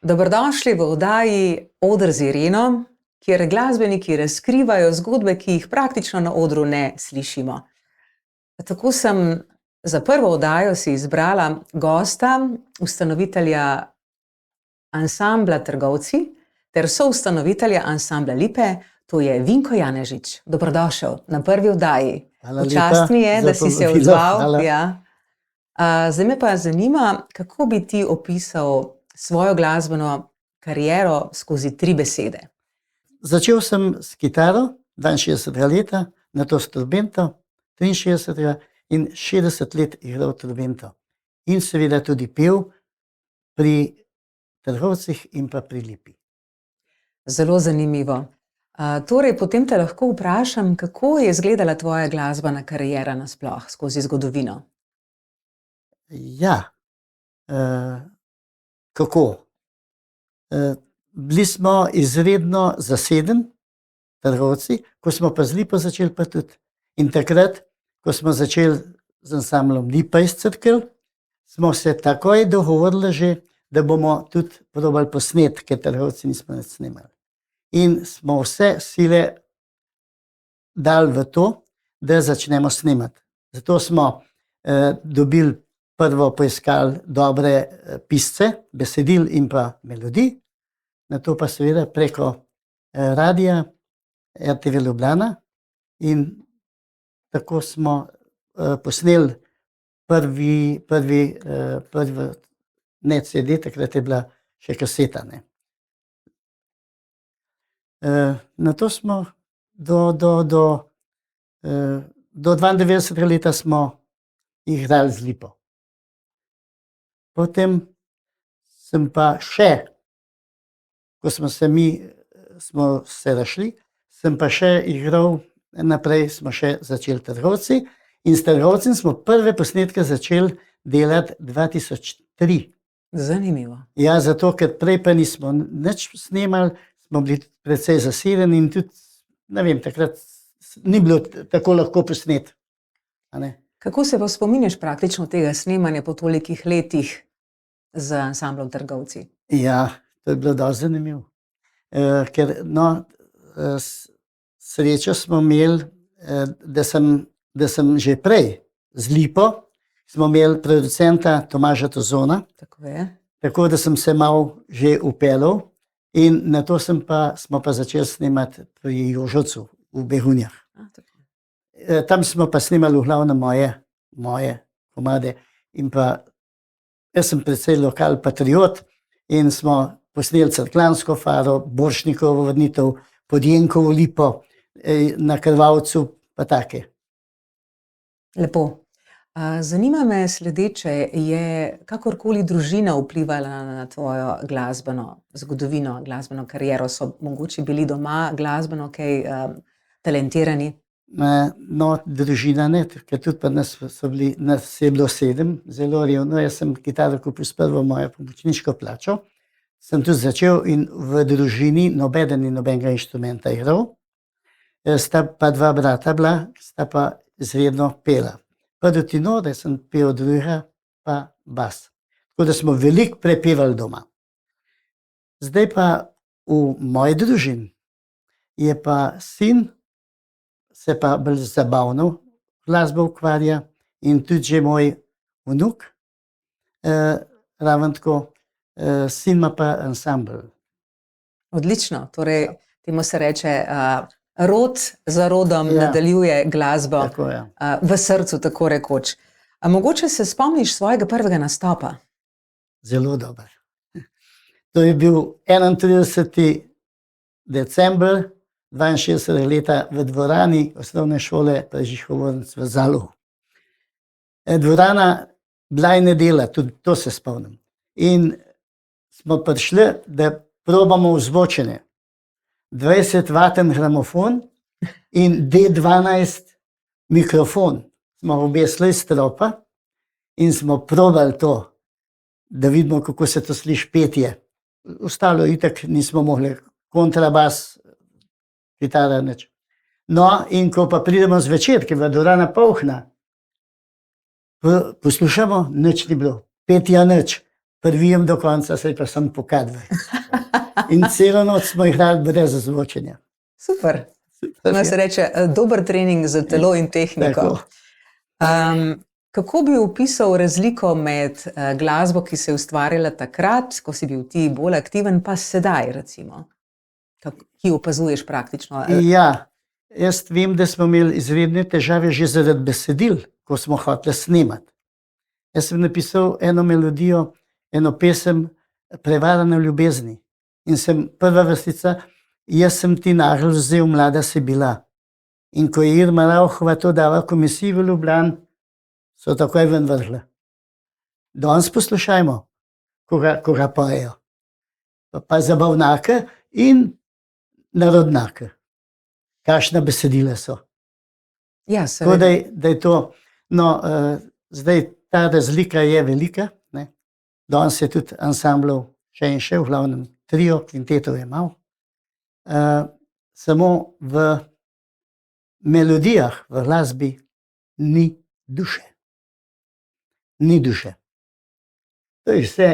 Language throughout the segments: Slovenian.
Dobrodošli v oddaji Oder z Ireno, kjer glasbeniki razkrivajo zgodbe, ki jih praktično na odru ne slišimo. Tako sem za prvo oddajo si izbrala gosta, ustanovitelja ansambla Trgovci ter soustanovitelja ansambla Lipe, to je Vinko Janežič. Dobrodošel na prvi oddaji. Hvala lepa Čast mi je, za da si se povabilo. odzval. Hvala. Ja. Zdaj me pa zanima, kako bi ti opisal svojo glasbeno kariero skozi 3 besede. Začel sem s kitaro 62 leta, nato s trobento 63 in 60 let igral trobento. In seveda tudi pel pri Trgovcih in pa pri Lipi. Zelo zanimivo. Torej, potem te lahko vprašam, kako je izgledala tvoja glasbena kariera nasploh skozi zgodovino? Ja, kako? Bili smo izredno zaseden, Trgovci, ko smo pa z Lipo začeli pa tudi. In takrat, ko smo začeli z ansamblom Lipa iz Cerkelj, smo se takoj dogovorili že, da bomo tudi probali posnet, ker Trgovci nismo nič snemali. In smo vse sile dali v to, da začnemo snemati. Zato smo dobili prvo poiskali dobre pisce, besedil in pa melodij, nato pa seveda preko radia RTV Ljubljana in tako smo posneli prvi ne CD, takrat je bila še kaseta. Nato smo do 92 leta smo igrali z Lipo. Potem sem pa še, ko smo se razšli, sem pa še igral naprej, smo še začeli Trgovci in s Trgovci smo prve posnetke začeli delati 2003. Zanimivo. Ja, zato, ker prej pa nismo nič snemali, smo bili precej zasedeni in tudi, ne vem, takrat ni bilo tako lahko posnet. Kako se pa spominjaš praktično tega snemanja po tolikih letih z ansamblom Trgovci? Ja, to je bilo dosti zanimivo. Ker srečo smo imeli, da sem že prej z Lipo, smo imeli producenta Tomaža Tozona, Tako je. tako da sem se malo že upeljal in nato smo pa začeli snemati pri Jožovcu v Behunjah. Tako. Tam smo pa snemali v glavnem moje komade in pa jaz sem precej lokal patriot in smo posneli Cerkljansko faro, Borštnikovo vrnitev, Podjenkovo Lipo, na Krvavcu pa take. Lepo. Zanima me sledeče, je kakorkoli družina vplivala na tvojo glasbeno zgodovino, glasbeno kariero? So mogoče bili doma glasbeno kaj talentirani? No, družina ne, ker tudi pa nas je bilo 7, zelo revno. Jaz sem kitaro kupil s prvo mojo pomočniško plačo. Sem tudi začel in v družini nobeden ni nobenega inštrumenta igral. Sta pa 2 brata bila, sta pa izredno pela. Prvi tenor sem pel, druga pa bas. Tako da smo veliko prepevali doma. Zdaj pa v moji družini je pa sin se pa bolj zabavno glasbo ukvarja in tudi že moj vnuk, ravno tako, sin ima pa ansambel. Odlično. Torej, temu se reče, rod za rodom Ja. nadaljuje glasbo Tako je. v srcu, tako rekoč. Mogoče se spomniš svojega prvega nastopa? Zelo dober. To je bil 31. december 62 leta v dvorani osnovne šole Prežih Hovornic v Zalu. Dvorana bila je nedelja, tudi to se spomnim. In smo prišli, da probamo ozvočenje. 20-vaten gramofon in D12 mikrofon. Smo obesili iz stropa in smo probali to, da vidimo, kako se to sliši petje. Ostalo itak nismo mogli, kontrabas, kitara, nič. No, in ko pa pridemo zvečer, ki je dvorana polna, poslušamo, nič ni bilo. Petja nič. prvijem do konca, se pa sem pokadve. In celo noč smo igrali brez zvočenja. Super. No, se reče, dober trening za telo in tehniko. Kako bi opisal razliko med glasbo, ki se je ustvarjala takrat, ko si bil ti bolj aktiven, pa sedaj, recimo? Ki opazuješ praktično? Ja, jaz vem, da smo imeli izredne težave že zaradi besedil, ko smo hoteli snemati. Jaz sem napisal eno melodijo, eno pesem Prevarana v ljubezni. In sem prva vrstica, jaz sem ti nagl vzel, mlada si bila. In ko je Irma Rauhova to dala komisiji v Ljubljani, so takoj ven vrhla. Danes poslušajmo, ko ga pojejo. Pa zabavnake in narodnake. Kakšna besedila so. Ja, tako da je to, no, zdaj ta razlika je velika, ne. Danes je tudi ansamblov še in še, v glavnem trio, kvintetov je malo. Samo v melodijah, v glasbi ni duše. Ni duše. To je vse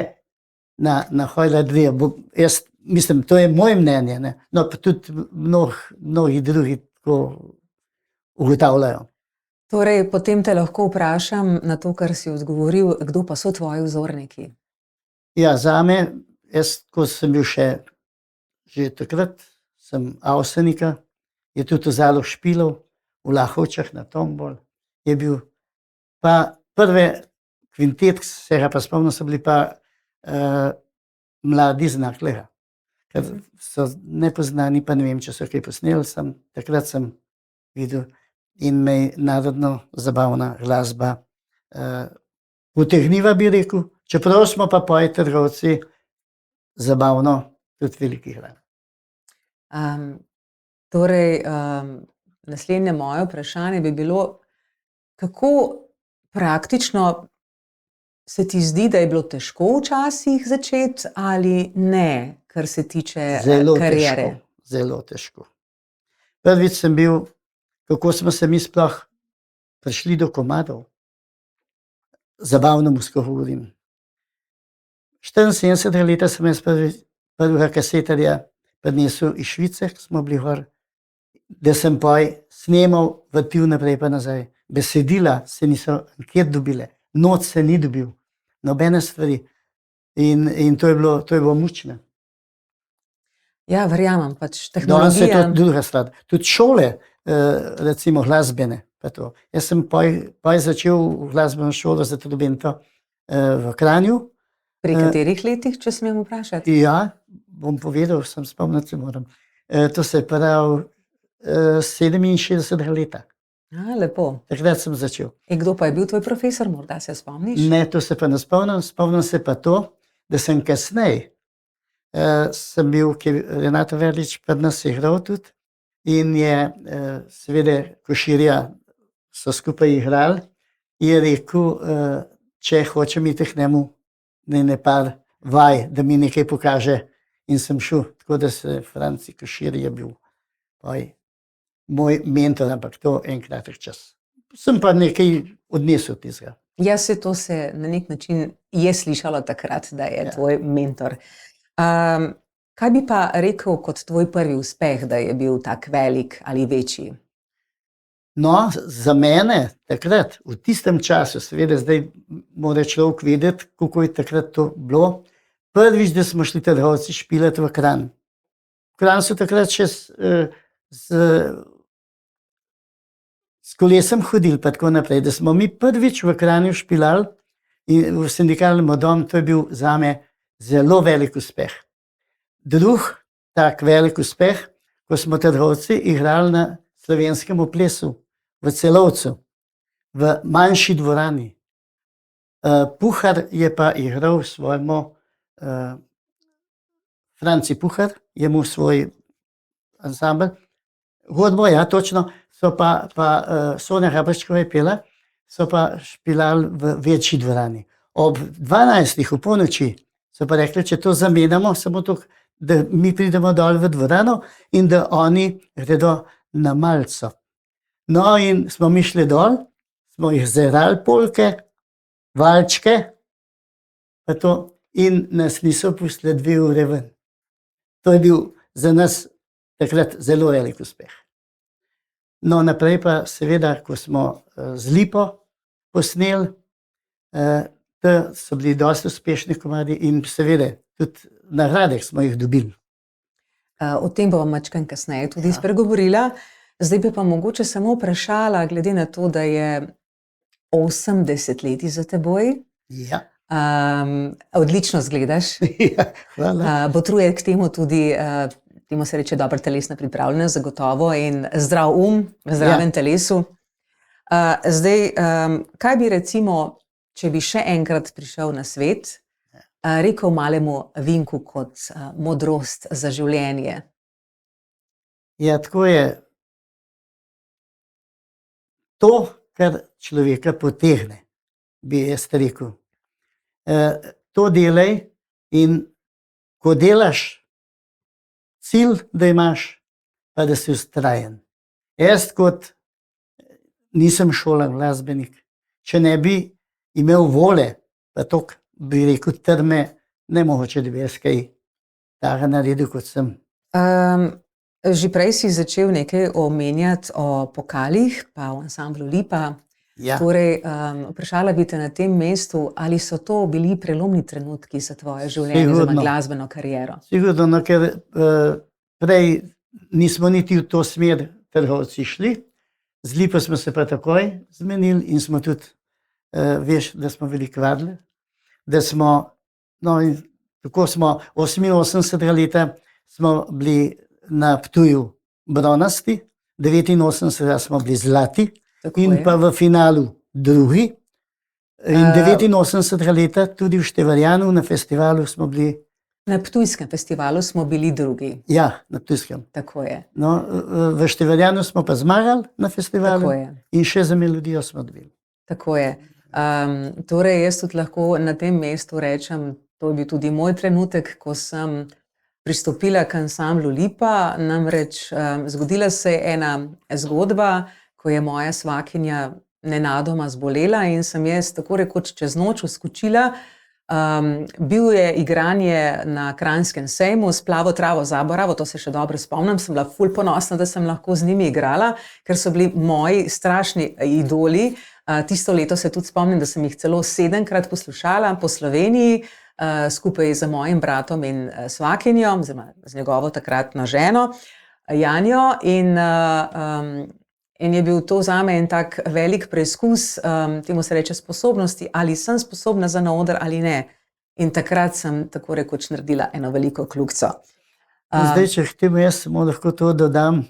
na hojla dve. Jaz mislim, to je moje mnenje, ne. No, pa tudi mnogi drugi tako ugotavljajo. Torej, potem te lahko vprašam na to, kar si odgovoril, kdo pa so tvoji vzorniki? Ja, zame, jaz, ko sem bil že takrat, sem Avsenika, je tudi v Zaloh Špilov, v Lahovčah na Tombol, je bil pa prve kvintet, se ga pa spomnim, so bili pa Mladi z Naklega, ker so nepoznani, pa ne vem, če so kaj posneli, takrat sem videl in me je narodno zabavna glasba utegniva, bi rekel, čeprav smo pa poji trgovci zabavno tudi veliki hrani. Torej, naslednje moje vprašanje bi bilo, kako praktično se ti zdi, da je bilo težko včasih začeti ali ne, kar se tiče kariere? Zelo težko. Prvič sem bil, kako smo se mi sploh prišli do komadov. Zabavno musko govorim. 74 leta sem jaz prvega kasetarja prinesel iz Švice, ko smo bili gor, da sem snemal vrtil naprej pa nazaj. Besedila se niso nikjer dobile, not se ni dobil, nobene stvari. In to je bilo mučno. Ja, verjamem, pač tehnologija. Danes je to druga stvar. Tudi šole, recimo glasbene, pa to. Jaz sem začel v glasbeno šolo za trobento v Kranju. Pri katerih letih, če smem vprašati? Ja, bom povedal, sem spomniti se moram. To se pravi 67 leta. Lepo. Takrat sem začel. In kdo pa je bil tvoj profesor, morda se spomniš? Ne, to se pa ne spomnim. Spomnim se pa to, da sem kasneje, sem bil, ki Renato Verlič pri nas igral tudi in je seveda Koširja so skupaj igrali, je rekel, če hočem iti k njemu na par vaj, da mi nekaj pokaže, in sem šel. Tako da se Franci Košir je bil moj mentor, ampak to en kratek čas. Sem pa nekaj odnesel tistega. Ja, to se na nek način je slišalo takrat, da je tvoj mentor. Kaj bi pa rekel kot tvoj prvi uspeh, da je bil tak velik ali večji? No, za mene takrat, v tistem času, seveda zdaj mora človek vedeti, kako je takrat to bilo. Prvič, da smo šli trgovci špilati v Kranj. V Kranj so takrat še s kolesom hodili, pa tako naprej, da smo mi prvič v Kranju špilali in v sindikalnem domu, to je bil zame zelo velik uspeh. Drug tak velik uspeh, ko smo trgovci igrali na slovenskem plesu v Celovcu, v manjši dvorani. Puhar je pa igral svojemu, Franci Puhar je imel svoj ansambl. Godbo, ja, točno, so pa Sonja Habrškova je pela, so pa špilali v večji dvorani. Ob 12. v polnoči so pa rekli, če to zamenjamo, samo to, da mi pridemo dol v dvorano in da oni gredo na Malco. No, in smo mi šli dol, smo jih zerali polke, valčke, pa to, in nas niso pustili 2 ure ven. To je bil za nas takrat zelo velik uspeh. No, naprej pa seveda, ko smo z Lipo posneli, to so bili dosti uspešni komadi in seveda tudi nagrade smo jih dobili. O tem bomo mačkam kasneje tudi Ja. spregovorila. Zdaj bi pa mogoče samo vprašala, glede na to, da je 8 desetletij za teboj. Ja, Odlično izgledaš. ja, hvala. Botruje k temu tudi, temu se reče dobra telesna pripravljenost, zagotovo, in zdrav v zdravem telesu. Zdaj, kaj bi recimo, če bi še enkrat prišel na svet, rekel malemu Vinku kot modrost za življenje? Ja, tako je. To, kar človeka potegne, bi jaz rekel. To delaj in ko delaš, cilj, da imaš, pa da si vztrajen. Jaz kot nisem šolan glasbenik, če ne bi imel vole, pa toliko bi rekel trme, nemogoče, da bi jaz kaj takega naredil, kot sem. Že prej si začel nekaj omenjati o pokalih, pa o ansamblu Lipa. Ja. Torej, vprašala bi te na tem mestu, ali so to bili prelomni trenutki za tvoje življenje, oziroma Sigurno. glasbeno kariero? Sigurno, no, ker prej nismo niti v to smer trgovci šli, z Lipo smo se pa takoj zmenili in smo tudi, veš, da smo veliko vadili, da smo, no in tako smo 88. leta smo bili na Ptuju bronasti, 89. smo bili zlati Tako in je. pa v finalu drugi. In 89. leta tudi v Števarjanu na festivalu smo bili, Na Ptujskem festivalu smo bili drugi. ja, na Ptujskem. Tako je. No, v Števarjanu smo pa zmagali na festivalu Tako je. in še za melodijo smo dobili. Tako je. Torej, jaz tudi lahko na tem mestu rečem, to je bil tudi moj trenutek, ko sem pristopila k ansamblu Lipa. Namreč zgodila se je ena zgodba, ko je moja svakinja nenadoma zbolela in sem jaz tako rekoč čez noč vskočila. Bil je igranje na Kranjskem sejmu s Plavo travo Zaboravo, to se še dobro spomnim, sem bila ful ponosna, da sem lahko z njimi igrala, ker so bili moji strašni idoli. Tisto leto se tudi spomnim, da sem jih celo 7-krat poslušala po Sloveniji, skupaj z mojim bratom in svakinjo, oziroma z njegovo takratno ženo, Janjo. In je bil to zame en tak velik preizkus, temu se reče sposobnosti, ali sem sposobna za na oder ali ne. In takrat sem tako rekoč naredila eno veliko kljukico. Zdaj, če k temu jaz samo lahko to dodam,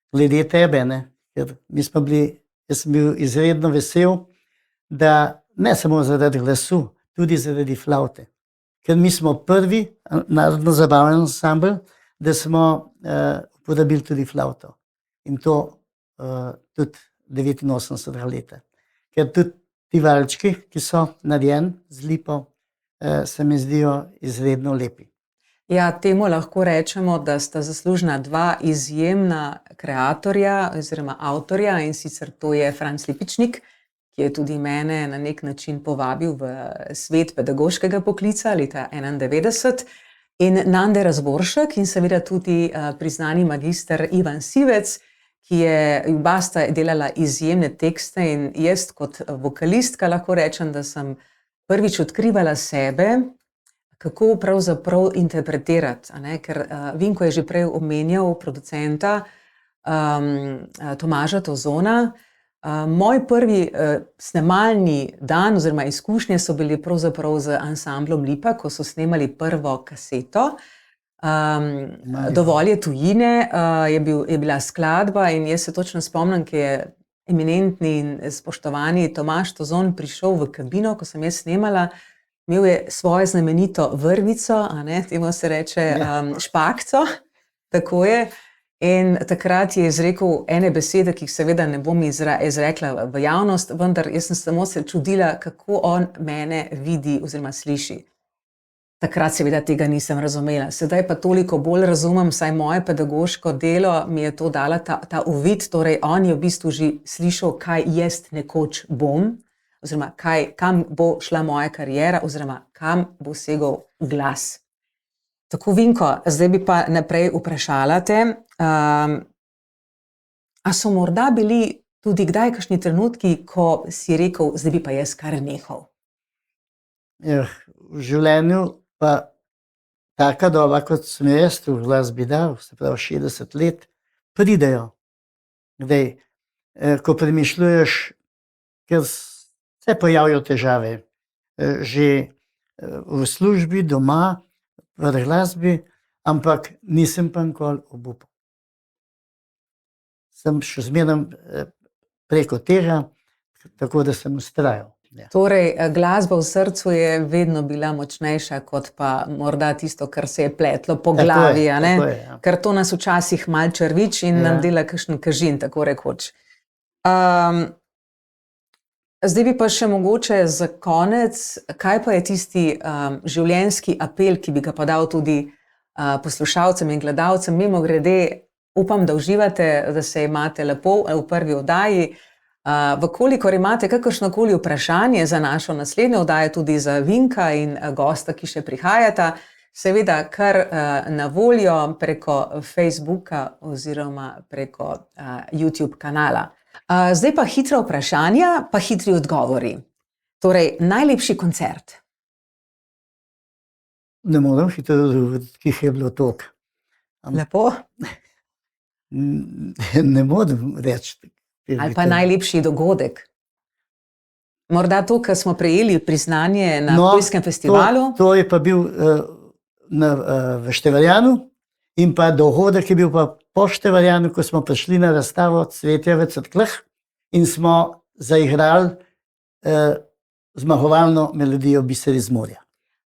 glede tebe, ne? Ker mi smo bili, jaz sem bil izredno vesel, da ne samo zaradi glasu, tudi zaradi flavte. Ker mi smo prvi narodno-zabavni ansambel, da smo uporabili tudi flavto. In to tudi 89. leta. Ker tudi ti valčki, ki so narejeni z Lipo, se mi zdijo izredno lepi. Ja, temu lahko rečemo, da sta zaslužna dva izjemna kreatorja oziroma avtorja, in sicer to je Franc Lipičnik, ki je tudi mene na nek način povabil v svet pedagoškega poklica leta 91, in Nande Razboršek in seveda tudi priznani magister Ivan Sivec, ki je oba sta delala izjemne tekste, in jaz kot vokalistka lahko rečem, da sem prvič odkrivala sebe, kako pravzaprav interpretirati, a ne? Ker Vinko je že prej omenjal producenta Tomaža Tozona. Moj prvi snemalni dan oziroma izkušnje so bili pravzaprav z ansamblom Lipa, ko so snemali prvo kaseto. Dovolj je tujine, je bila skladba, in jaz se točno spomnim, ki je eminentni in spoštovani Tomaž Tozon prišel v kabino, ko sem jaz snemala. Imel je svojo znamenito vrvico, a ne, temu se reče špakco, tako je. In takrat je izrekel ene besede, ki jih seveda ne bom izrekla v javnost, vendar jaz sem samo se čudila, kako on mene vidi oziroma sliši. Takrat seveda tega nisem razumela. Sedaj pa toliko bolj razumem, saj moje pedagoško delo mi je to dala ta uvid, torej on je v bistvu že slišal, kaj jaz nekoč bom, oziroma kam bo šla moja kariera, oziroma kam bo segal glas. Tako, Vinko, zdaj bi pa naprej vprašala te, a so morda bili tudi kdaj kakšni trenutki, ko si rekel, zdaj bi pa jaz kar nehal? V življenju pa taka doba, kot sem jaz v glasbi dal, se pravi 60 let, pridejo. Kdaj, ko premišljuješ, ker se pojavijo težave, že v službi, doma, v glasbi, ampak nisem pa nikoli obupal. Sem še zmeraj preko tega, tako da sem vztrajal. Ja. Torej, glasba v srcu je vedno bila močnejša, kot pa morda tisto, kar se je pletlo po glavi, a ne? Tako je, ja. Ker to nas včasih malo črvič in nam dela kakšen kažin, tako rekoč. Zdaj bi pa še mogoče za konec, kaj pa je tisti življenjski apel, ki bi ga pa dal tudi poslušalcem in gledalcem. Mimogrede, upam, da uživate, da se imate lepo v prvi oddaji. Vkolikor imate kakršnokoli vprašanje za našo naslednjo oddajo, tudi za Vinka in gosta, ki še prihajata, seveda kar na voljo preko Facebooka oziroma preko YouTube kanala. Zdaj pa hitra vprašanja, pa hitri odgovori. Torej, najlepši koncert? Ne morem hitro odgovoriti, ki je bilo toliko. Lepo. Ne morem reči. Ali pa najlepši dogodek? Morda to, kar smo prejeli priznanje na Poljskem festivalu? To je pa bil v Števarjanu in pa dogodek je bil pa po Števarjanu, ko smo prišli na razstavo Cvetje v Cerkljah in smo zaigrali zmagovalno melodijo Biseri z morja.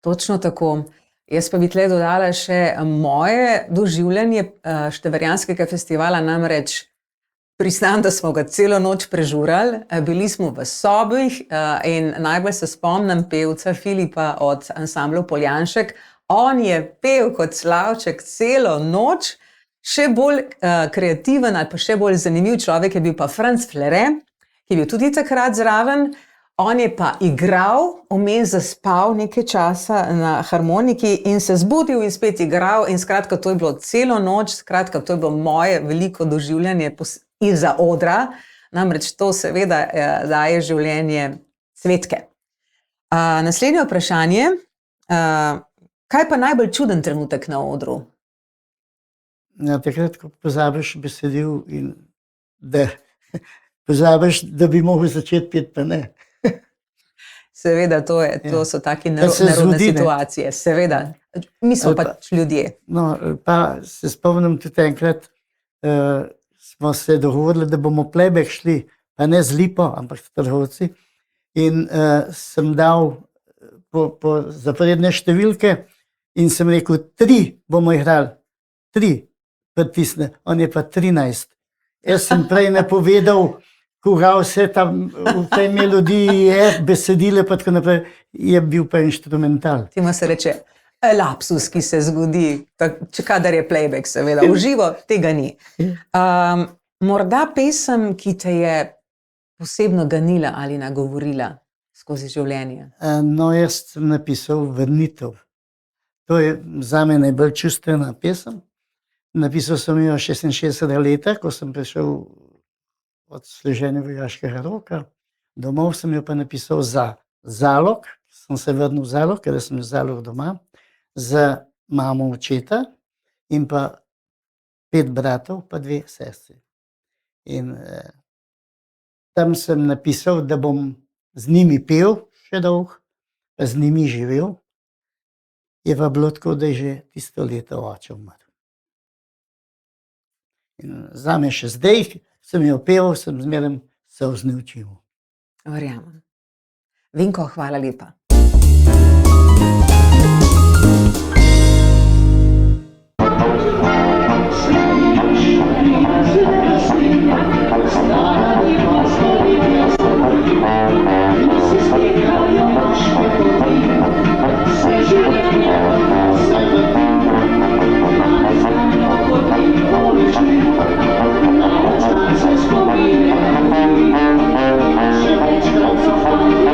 Točno tako. Jaz pa bi tle dodala še moje doživljanje Števarjanskega festivala, namreč priznam, da smo ga celo noč prežurali, bili smo v sobih in najbolj se spomnim pevca Filipa od ansambla Poljanšek. On je pel kot slavček celo noč, še bolj kreativen ali pa še bolj zanimiv človek je bil pa Franc Flere, ki je bil tudi takrat zraven. On je pa igral, vmes zaspal nekaj časa na harmoniki in se zbudil in spet igral in skratka, to je bilo celo noč, skratka, to je bilo moje veliko doživljanje izza odra, namreč to seveda daje življenje cvetke. Naslednje vprašanje, kaj pa najbolj čuden trenutek na odru? Takrat, ko pozabiš besedil in da pozabiš, da bi mogel začeti peti, pa ne. Seveda, to so take nerodne situacije, seveda. Mi smo pač ljudje. No, pa se spomnim tudi enkrat, smo se dogovorili, da bomo playback šli, pa ne z Lipo, ampak s Trhovci. In sem dal po zaporedne številke in sem rekel, 3 bomo igrali, 3 pritisne, on je pa 13. Jaz sem prej napovedal, koga vse tam v tej melodiji je, besedile pa tako naprej, je bil pa inštrumental. Temu se reče lapsus, ki se zgodi, kadar je playback, seveda. V živo tega ni. Morda pesem, ki te je posebno ganila ali nagovorila skozi življenje? No, jaz sem napisal Vrnitev. To je zame najbolj čustvena pesem. Napisal sem jo 66 leta, ko sem prišel od služenja vojaškega roka. Domov sem jo pa napisal za Zalog, sem se vrnil v Zalog, ker sem v Zalog doma, za mamo očeta in pa 5 bratov, pa 2 sestri. In tam sem napisal, da bom z njimi pel še dolgo, pa z njimi živel. Je pa bilo tako, da je že tisto leto oče umrl. In zame še zdaj, sem jo pel, sem zmeraj solzne oči. Verjamem. Vinko, hvala lepa. Thank you.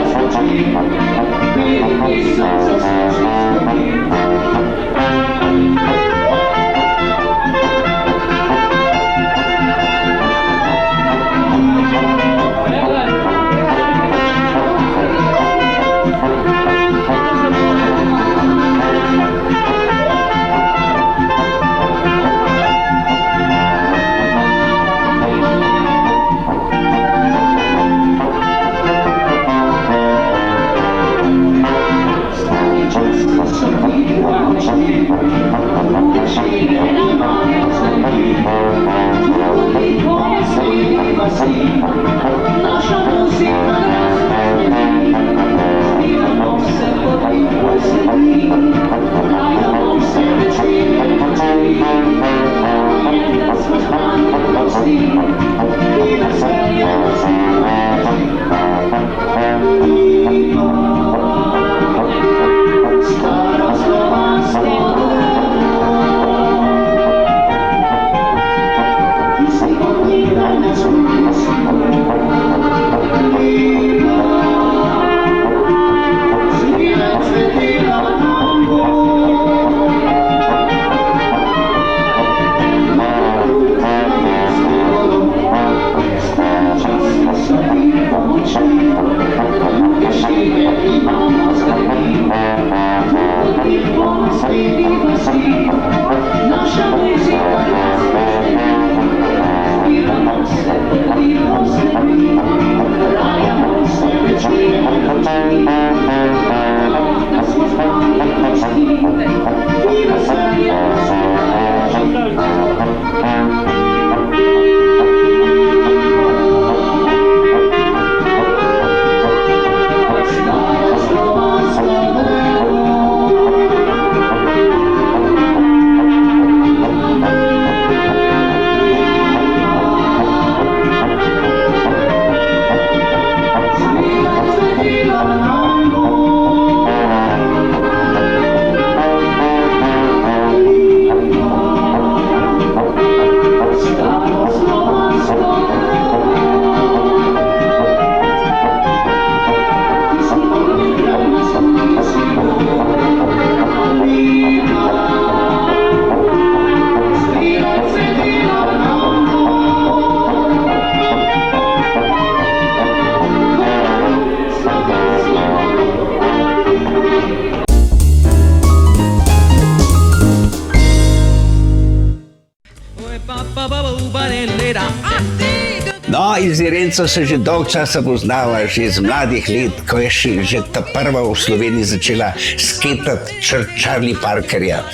No, iz Irenco se že dolgo časa poznava, že iz mladih let, ko je že ta prva v Sloveniji začela sketati Charlie Parkerja.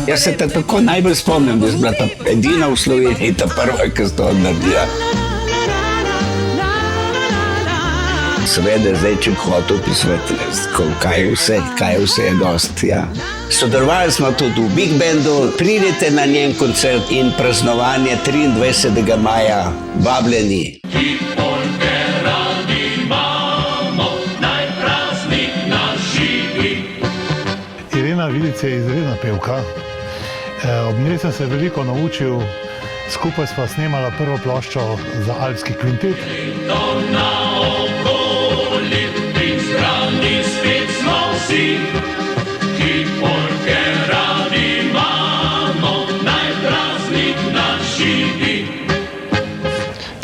Jaz se tako najbolj spomnim, da je bila ta edina v Sloveniji, ta prva, ki je to naredila. Seveda, zdaj, če bi hotel opisovati, kaj vse je dost, ja. Sodelovali smo tudi v Big Bandu, pridite na njen koncert in praznovanje 23. maja, vabljeni. Irena Vidic je izredna pevka. Ob njej sem se veliko naučil, skupaj sva snemala prvo ploščo za alpski kvintet.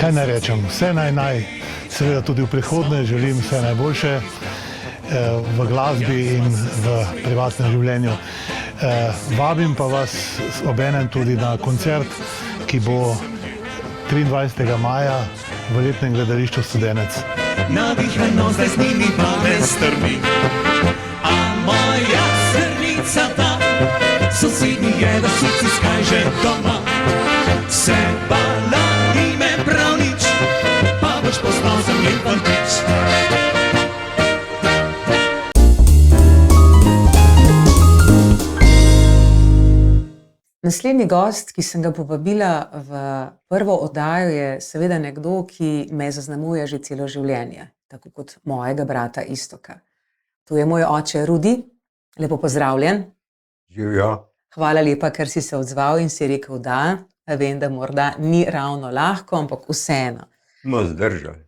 Kaj naj rečem, vse naj, seveda tudi v prihodnje želim vse najboljše v glasbi in v privatnem življenju. Vabim pa vas obenem tudi na koncert, ki bo 23. maja v letnem gledališču Studenec. Navihano zdaj z njimi pa ne strmi, a moja srnica ta, sosednji je v srci skaže doma. Se bala ime prav nič, pa boš poznal za njen fantič. Naslednji gost, ki sem ga povabila v prvo oddajo, je seveda nekdo, ki me zaznamuje že celo življenje, tako kot mojega brata Iztoka. To je moj oče Rudi. Lepo pozdravljen. Živjo. Hvala lepa, ker si se odzval in si rekel da. Vem, da morda ni ravno lahko, ampak vseeno. Smo zdržali.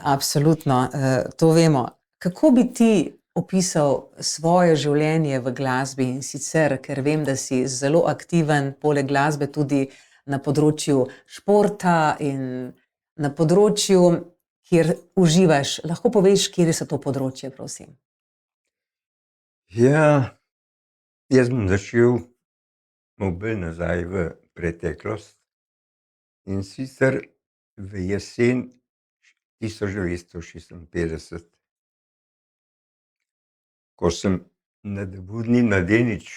Absolutno, to vemo. Kako bi ti opisal svoje življenje v glasbi in sicer, ker vem, da si zelo aktiven, poleg glasbe tudi na področju športa in na področju, kjer uživaš. Lahko poveš, kje so to področje, prosim? Ja, jaz bom začel bolj nazaj v preteklost in sicer v jesen 1956, ko sem nadobudni mladenič,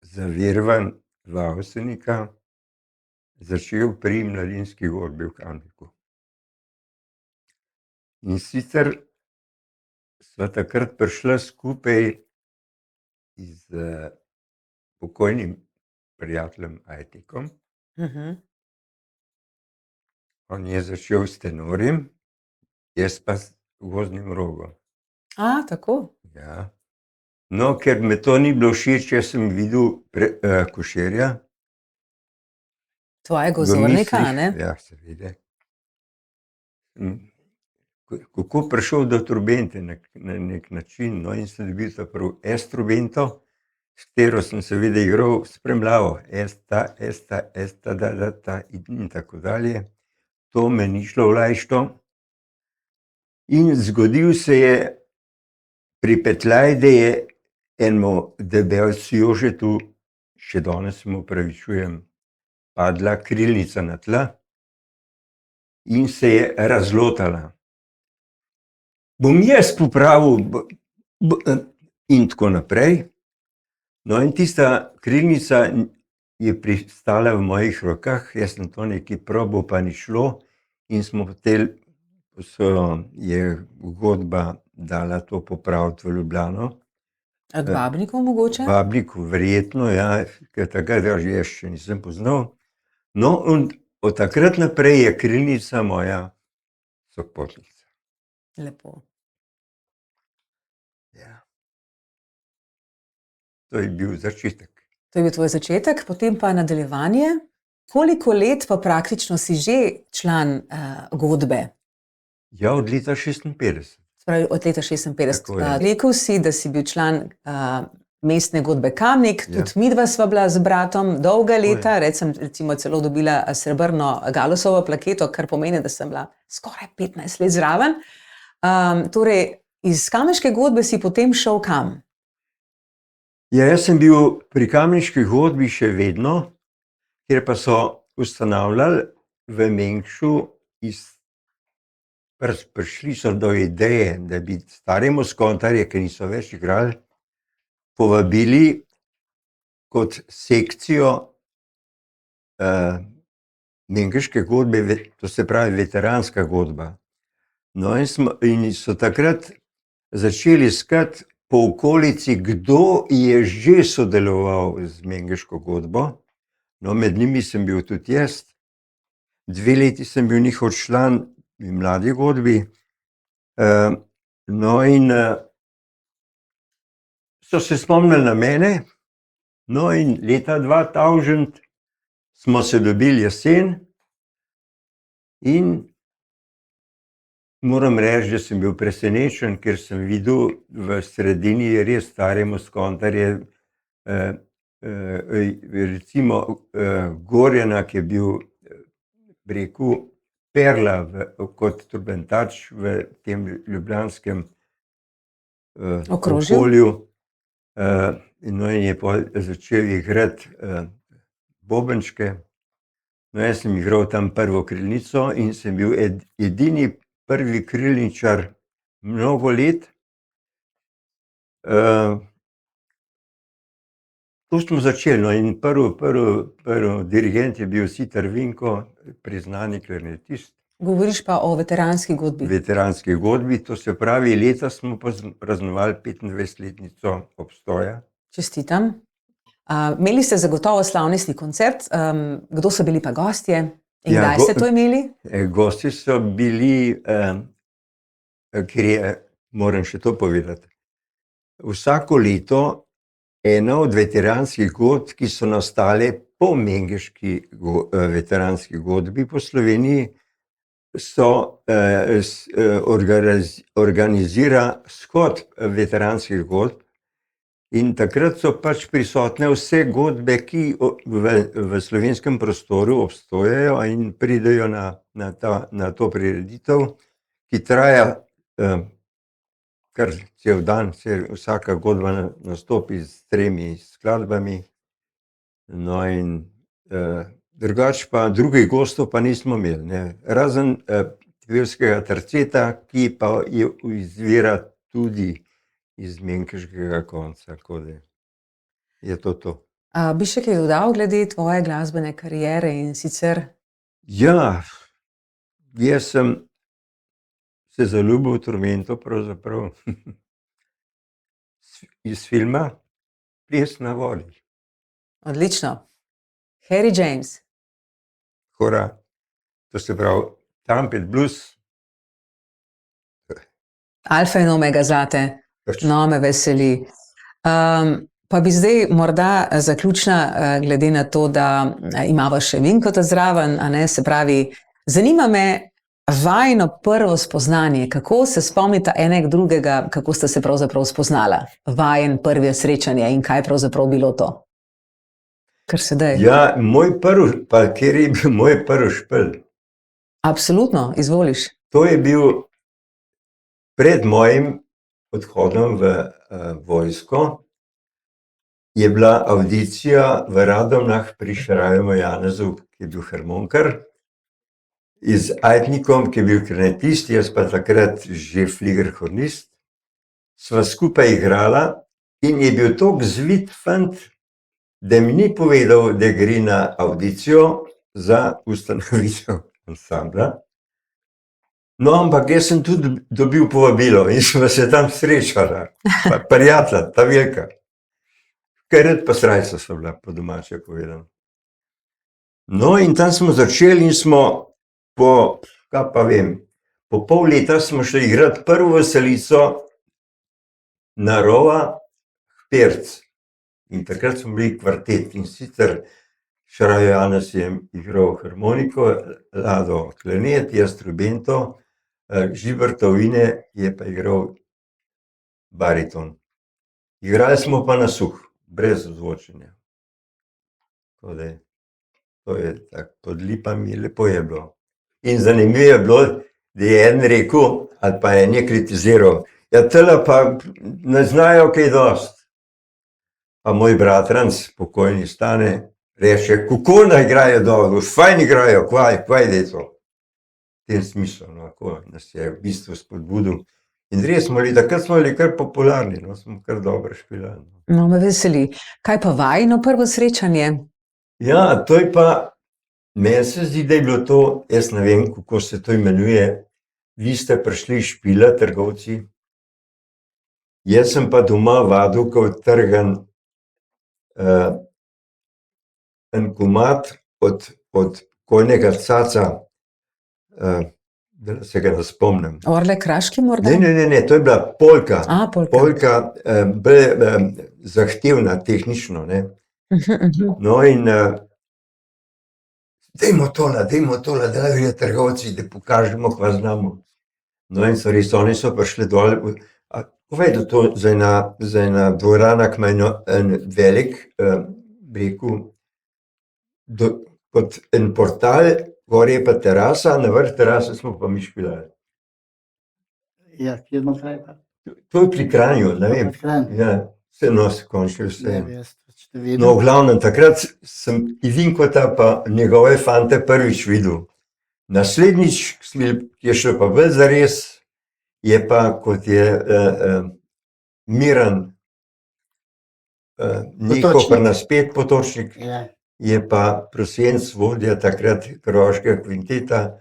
zavirvan v Avsenika, začel pri mladinski godbi v Kamniku. In sicer sva takrat prišla skupaj z pokojnim prijateljem Ajtikom. On je začel s tenorjem, jaz pa s gozdnim rogom. Tako. Ja. No, ker me to ni bilo všeč, jaz sem videl Koširja. Tvojega v vzornika, a mislih, ne? Ja, seveda. Kako prišel do trobente na nek način, no, in sem dobil prav S-trobento, s katero sem seveda igral spremljavo. Esta, da, in tako dalje. To me ni šlo vlajšto. In zgodil se je pri Petljaj, da je enemu debelcu Jožetu, še danes se mu opravičujem, padla krilnica na tla in se je razlotala. Bom jaz popravil in tako naprej. No, in tista krilnica je pristala v mojih rokah, jaz sem to nekaj probal, pa ni šlo, in smo potem, je godba dala to popraviti v Ljubljano. A k Babniku mogoče? Babniku, verjetno, ja, ker takrat jaz še nisem poznal. No, in od takrat naprej je krilnica moja sopotnica. Lepo. Ja. To je bil začetek. To je bil tvoj začetek, potem pa nadaljevanje. Koliko let pa praktično si že član godbe? Ja, od leta 56. Spravi, od leta 56. Tako je. Rekel si, da si bil član mestne godbe Kamnik, Ja. tudi midva sva bila z bratom dolga je. leta, recimo celo dobila srebrno Galusovo plaketo, kar pomeni, da sem bila skoraj 15 let zraven. Torej, iz kamniške godbe si potem šel kam? Ja, jaz sem bil pri kamniški godbi še vedno, kjer pa so ustanavljali v Mengšu prišli so do ideje, da bi stare moskontarje, ki niso več igrali, povabili kot sekcijo mengeške godbe, to se pravi veteranska godba. No, in so takrat začeli iskati po okolici, kdo je že sodeloval z mengeško godbo. No, med njimi sem bil tudi jaz. 2 leti sem bil njihov član v mladi godbi. No, in so se spomnili na mene. No, in leta 2000 smo se dobili jesen in moram reči, da sem bil presenečen, ker sem videl v sredini res stare moskontarje, recimo Gorjana, ki je bil, bi rekel, perla kot trobentač v tem ljubljanskem Okrožju. okolju. No, in je začel igrati bobenčke. No, jaz sem igral tam prvo krilnico in sem bil edini prvi krilničar mnogo let. Tu smo začeli, no, in prvi dirigent je bil Sitar Vinko, priznani klarnetist. Govoriš pa o veteranski godbi. Veteranski godbi, to se pravi, leta smo praznovali 25-letnico obstoja. Čestitam. Imeli ste zagotovo slavnostni koncert. Kdo so bili pa gostje? In Ja, kdaj ste to imeli? Gosti so bili, moram še to povedati. Vsako leto ena od veteranskih godb, ki so nastale po mengeški veteranski godbi po Sloveniji, organizira shod veteranskih godb. In takrat so pač prisotne vse godbe, ki v slovenskem prostoru obstojajo in pridejo na to prireditev, ki traja kar cel dan, vsaka godba nastopi s 3 skladbami. No, in drugače pa drugih gostov pa nismo imeli, ne. Razen pevskega terceta, ki pa izvira tudi iz menkeškega konca, tako da je to. Bi še kaj dodal glede tvoje glasbene kariere in sicer? Ja, jaz sem se zaljubil v Tormento pravzaprav iz filma Ples na vodi. Odlično. Harry James. Hora, to se pravi Trumpet Blues. Alfa in omega zate. Pač, No, me veseli. Pa bi zdaj morda zaključna, glede na to, da imava še Vinkota zraven, a ne, se pravi, zanima me vajino prvo spoznanje, kako se spomnita enega drugega, kako sta se pravzaprav spoznala, vajen prvo srečanje in kaj pravzaprav bilo to? Kar sedaj. ja, moj prvi, pa kjer je bil moj prvi špil. Absolutno, izvoliš. To je bil pred mojim odhodom v vojsko, je bila avdicija v Radomljah pri Šraju Janezu, ki je bil harmonikar, z Aitnikom, ki je bil klarnetist, jaz pa takrat že fligerhornist. Sva skupaj igrala in je bil tako zvit fant, da mi ni povedal, da gre na avdicijo za ustanovitev ansambla. No, ampak jaz sem tudi dobil povabilo in sva se tam srečala, prijatelja, ta velika. Kaj red pa srajca so bila, po domače povedano. No, in tam smo začeli in smo po pol leta smo šli igrati prvo veselico na Rova Perc. In takrat smo bili kvartet in sicer Šrajo Janez je igral harmoniko, Lado klarnet, jaz trubento, Žibert Tovine je pa igral bariton. Igrali smo pa na suh, brez ozvočenja. To je tako, pod lipami lepo je bilo. In zanimivo je bilo, da je en rekel, ali pa en je kritiziral, ja, tele pa ne znajo kaj dosti. Pa moj bratranc, pokojni Stane, reče, kako naj igrajo dobro, fajn igrajo, kvaj je to. V tem smislu, no, ko nas je v bistvu spodbudil. In res smo bili, takrat smo bili kar popularni, no, smo kar dobro špilali. No, me veseli. Kaj pa vajino prvo srečanje? Ja, to je pa, meni se zdi, da je bilo to, jaz ne vem, kako se to imenuje, vi ste prišli špila, trgovci, jaz sem pa doma vadil, ko trgan en komad od kojnega caca, da se ga ne spomnim. Orle Kraški morda? Ne, to je bila polka. Polka. Polka, bolj zahtevna tehnično, ne. No in dajmo tole, da je trgovci, da pokažemo, kva znamo. No in so res, oni so prišli dol, povedal to za ena dvorana, ki ima en velik, rekel, kot en portal, gor je pa terasa, na vrh terase smo pa mi špilali. Ja, kjer ima kraj pa? To je pri Kranju, ne vem. Pri Kranju. Ja, se nos končil vse. Ne, jaz če vidim. No, v glavnem, takrat sem Ivinkota pa njegove fante prvič videl. Naslednjič, ki je šel pa bolj zares, je pa, kot je Miran, Niko Potočnik. pa naspet Potočnik, Ja. je pa prosenc vodja takrat Koroškega kvinteta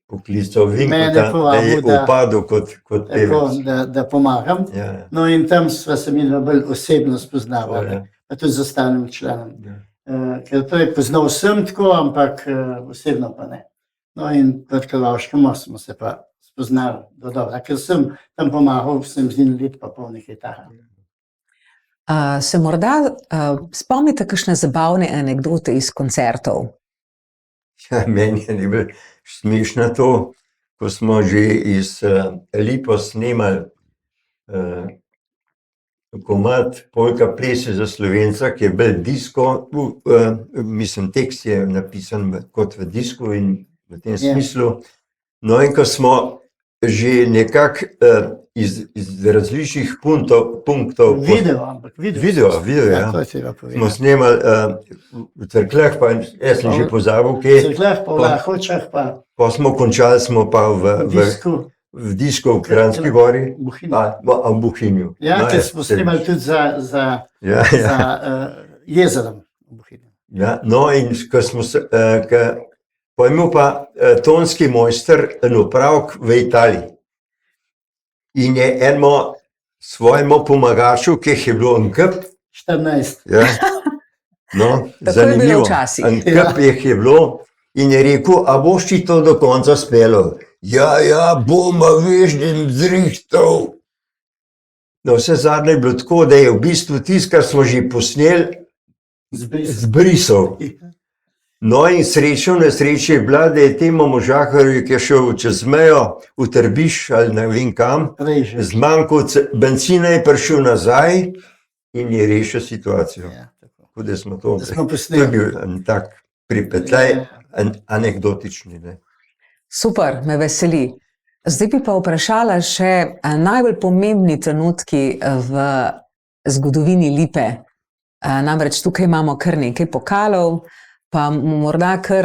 poklical Mene Vinkota, da je povabil, da- upadel kot Tako, pevec. da pomagam. Ja, No in tam sva se mi bolj osebno spoznavala, ja, pa tudi z ostalim članom. ja. Ker to je poznal vsem tako, ampak osebno pa ne. No in pod Kaloškem smo se pa spoznali do dobra, ker sem tam pomagal, sem z njim let pa pol nekaj taha. Se morda spomnite kakšne zabavne anekdote iz koncertov? Ja, meni je najbolj smešno to, ko smo že iz Lipo snemali komad Polka plese za Slovenca, ki je bolj disko, mislim, tekst je napisan kot v disku in v tem Ja. smislu. No in ko smo že nekako iz različnih punktov Video, ja. To je treba smo povedati. snemali v Cerkljah, pa jaz sem že pozabil, V kje. Cerkljah, pa v Lahočah, pa Pa smo končali, smo pa v disku. v Disku v Kranjski gori, Bohinj. v Bohinju. Ja, No, ker smo snemali tudi za Ja, ja. jezerom v Bohinju. Ja, no, in ko smo se, pa je imel pa tonski mojster en opravek v Italiji. In je enemu svojemu pomagaču, ki jih je bilo en kup, 14. ja, no, Tako je bilo zanimivo, včasih. en kup jih je bilo in je rekel, a boš ti to do konca spelo? Ja, bom, a veš, da jim zrihtal. No, vse zadnje je bilo tako, da je v bistvu tisto, kar smo že posneli, zbrisal. No, in sreča v nesreči je bila, da je temu možakarju, ki je šel čez mejo v Trbiš ali ne vem kam, Reže. zmanjkal bencina, je prišel nazaj in je rešil situacijo. Ja, tako. Tako da smo to, Da smo to je posneli. bil en tak pripetljaj, anekdotični. Ne. Super, me veseli. Zdaj bi pa vprašala še najbolj pomembni trenutki v zgodovini Lipe. Namreč tukaj imamo kar nekaj pokalov, pa morda kar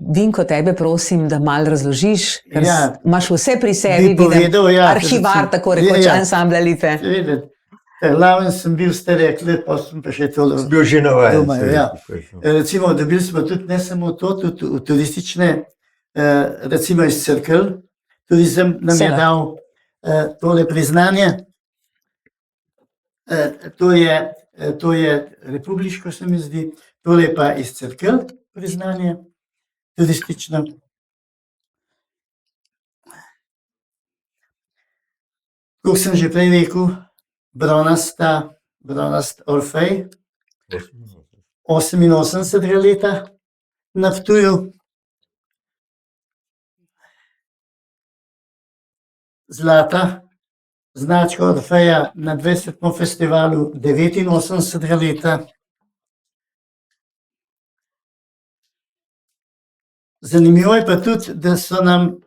Vinko, tebe prosim, da malo razložiš, ker Ja. imaš vse pri sebi, Bi povedal, ja, arhivar, recimo. tako rekoč, ansambla Lipe. Seveda. Laven sem bil, ste rekli, pa sem pa še to Bil že navajen. Doma, se ja. rekel. Recimo, dobili smo tudi ne samo to, tudi v turistične, recimo iz Cerkelj. Turizem nam je Seveda. dal tole priznanje. To je republiško, se mi zdi, tole je pa iz Cerkelj priznanje turistično. Kot sem že prej rekel, bronast Orfej, 88 leta na Ptuju. Zlata značka Orfeja na 20. festivalu 89 leta. Zanimivo je pa tudi, da so nam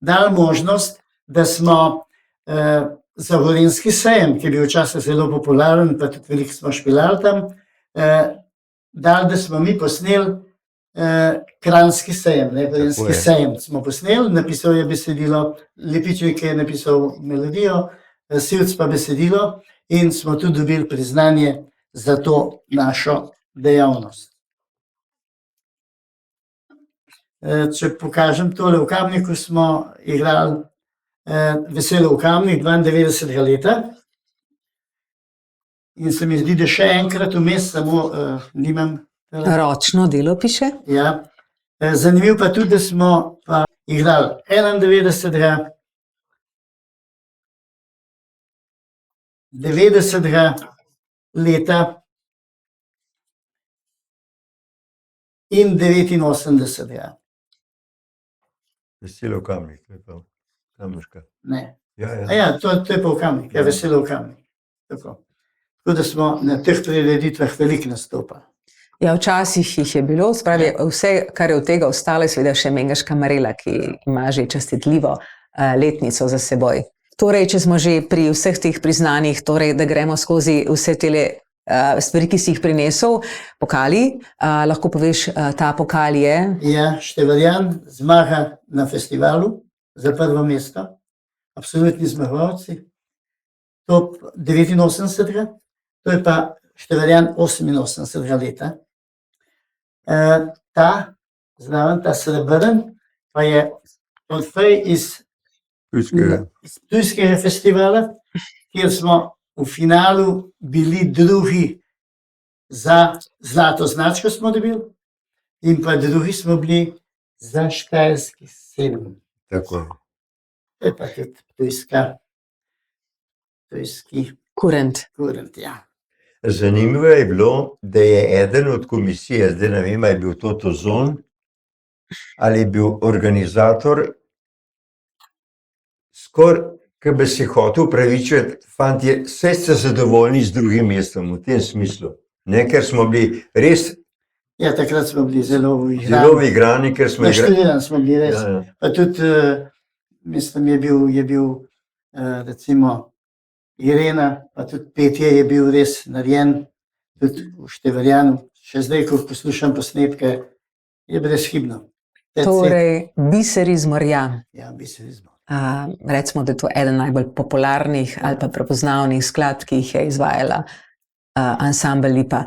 dali možnost, da smo za Gorenjski sejem, ki je bil včasih zelo popularen, pa tudi veliko smo špilali tam, dali, da smo mi posneli Kranjski sejem, ne Gorenjski Tako je. sejem smo posneli, napisal je besedilo, Lepičnik je napisal melodijo, Sivc pa besedilo in smo tudi dobili priznanje za to našo dejavnost. Če pokažem tole, v Kamniku smo igrali Veselo v Kamnik 92. leta in se mi zdi, da še enkrat vmes, samo nimam. Ročno delo piše. Ja. Zanimivo pa tudi, da smo pa igrali 91. 90. leta in 89. Veselo Kamnik, to je pa Kamniška. Ne. Ja, ja. Ja, to je pa v Kamnik, ja, Veselo v Kamnik. Tako da smo na teh prireditvah veliko nastopali. Ja, včasih jih je bilo, spravi, vse, kar je od tega ostalo, je seveda še Mengaška Marela, ki ima že častitljivo letnico za seboj. Torej, če smo že pri vseh teh priznanjih, torej, da gremo skozi vse te stvari, ki si jih prinesel, pokali, lahko poveš, ta pokal je. Ja, Števarjan zmaga na festivalu za prvo mesto, absolutni zmagovalci, top 89. To je pa Števarjan 88 leta. Ta zraven, ta srebrn, pa je Orfej iz Ptujskega festivala, kjer smo v finalu bili drugi za zlato značko smo dobili in pa drugi smo bili za Štajerski sejem. Tako. To je pa tudi ptujski Kurent. kurent, ja. Zanimivo je bilo, da je eden od komisije, zdaj ne vem, ali je bil to Tozon ali je bil organizator, skoraj, ki bi se hotel upravičiti, fantje, vse ste zadovoljni z drugim mestom, v tem smislu. Ne, ker smo bili res Ja, takrat smo bili zelo zelo igrani, ker smo igrali. Naštudirani smo bili res. Ja, ja. Pa tudi, mislim, je bil recimo Irena, pa tudi petje je bil res narejen, tudi v Števarjanu. Še zdaj, ko poslušam posnetke, je brezhibno. Torej, biser iz morja. Ja, biserizmo. Recimo, da je to eden najbolj popularnih ali pa prepoznavnih skladb, ki jih je izvajala ansambel Lipa.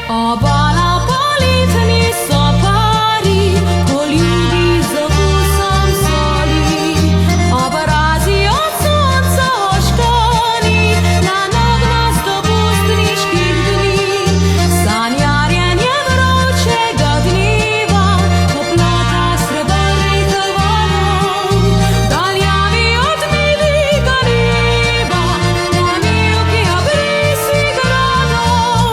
Obala poletni so pari, poljubi z okusom soli. Obrazi od sonca oškani, na nognasto pustniških dni. Sanjarjenje vročega dneva, toplota srebrnih valov. Daljavi od milega neba, na mivki obrisi gradov.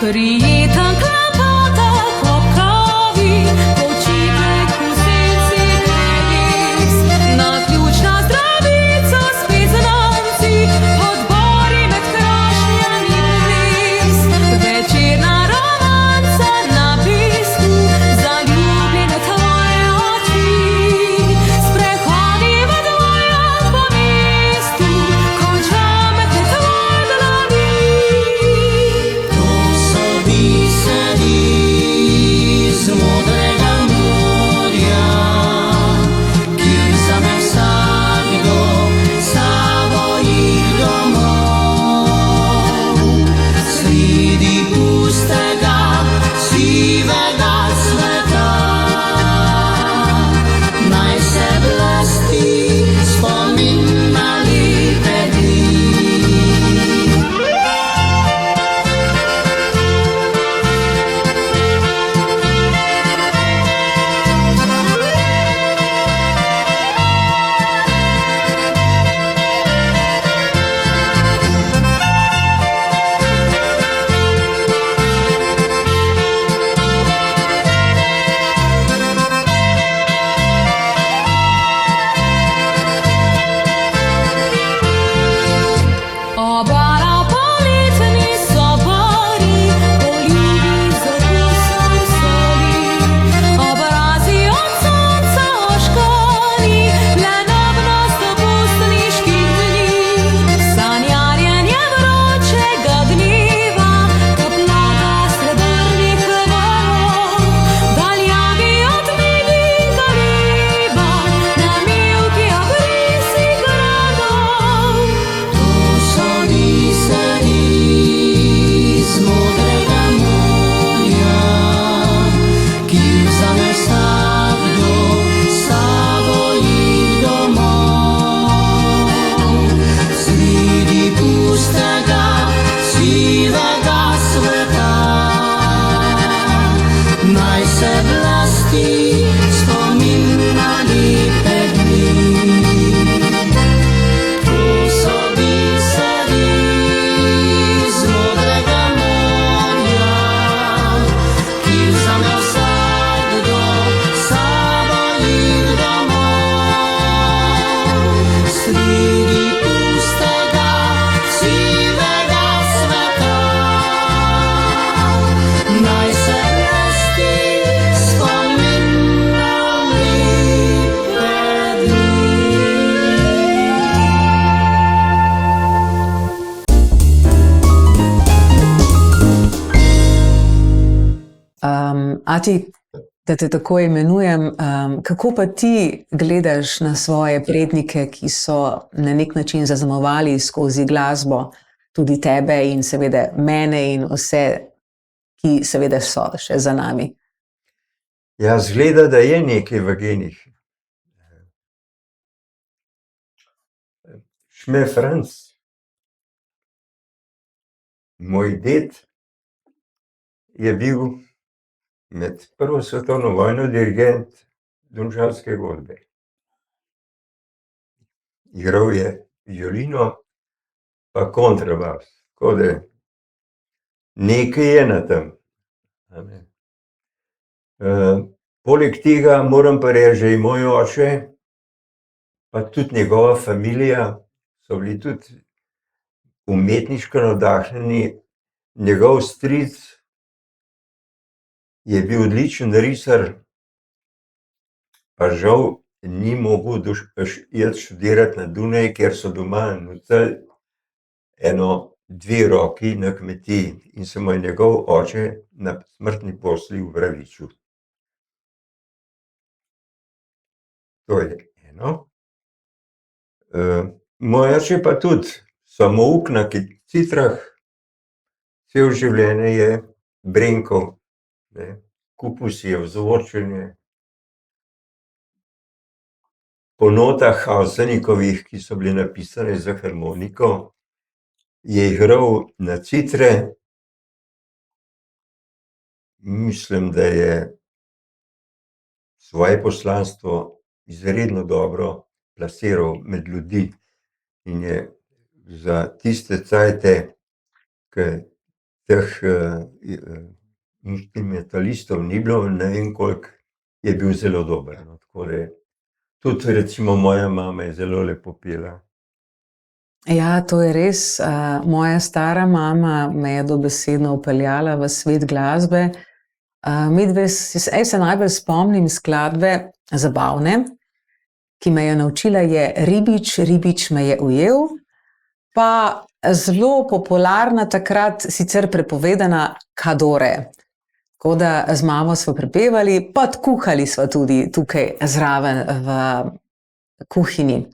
Prijeten klepotek ob kavi, počitek v senci dreves. Naključna zdravica spet znanci, odbori med krašnjami peves. Večerna romanca na pesku, zaljubljene tvoje oči. Sprehodi v dvojah po mestu, konča me pri tvoji dlani. To so biseri iz modrega morja, ki vzame vsakdo s sabo jih domov. Sredi pustega, sivega sveta, naj se blasti spomin na lepe dni. Obala poletni so pari, poljubi z okusom soli. Obrazi od sonca oškani, le nognasto pustniških dni. Sanjarjenje vročega dneva, toplota srebrnih valov. Daljavi od milega neba, na mivki obrisi gradov. To so biseri iz modrega morja, ki vzame vsakdo s sabo jih domov. Sredi pustega, sivega sveta, naj se blasti spomin na lepe dni. To so biseri iz modrega morja, ki vzame vsakdo s sabo jih domov. Sredi pustega, sivega sveta, naj se blasti spomin na lepe dni. Ati, da te tako imenujem, kako pa ti gledaš na svoje prednike, ki so na nek način zaznamovali skozi glasbo tudi tebe in seveda mene in vse, ki seveda so še za nami? Ja, zgleda, da je nekaj v genih. Šme Franc, moj ded, je bil med prvo svetovno vojno dirigent domžalske godbe. igral je violino pa kontrabas. Tako da nekaj je na tem. A ne. Poleg tega moram pa reči, že moj oče, pa tudi njegova familija so bili tudi umetniško navdahnjeni. Njegov stric je bil odličen risar, pa žal ni mogel iti študirati na Dunaj, ker so doma notili dve roki na kmetiji in se mu je njegov oče na smrtni postelji upravičil. To je eno. Moj oče pa tudi samouk na citrah, cel življenje je brenkal, ne. Kupil si je vzorčenje. Po notah Avsenikovih, ki so bile napisane za harmoniko, je igral na citre. Mislim, da je svoje poslanstvo izredno dobro plasiral med ljudi in je za tiste cajte, ke teh inštrumentalistov ni bilo, ne vem koliko, je bil zelo dober, no, tako da tudi recimo moja mama je zelo lepo pela. Ja, to je res. Moja stara mama me je dobesedno vpeljala v svet glasbe. Jaz se najbolj spomnim skladbe zabavne, ki me je naučila, je Ribič, ribič me je ujel, pa zelo popularna takrat, sicer prepovedana Kadore. Tako da z mamo smo prepevali, pa kuhali smo tudi tukaj zraven v kuhinji.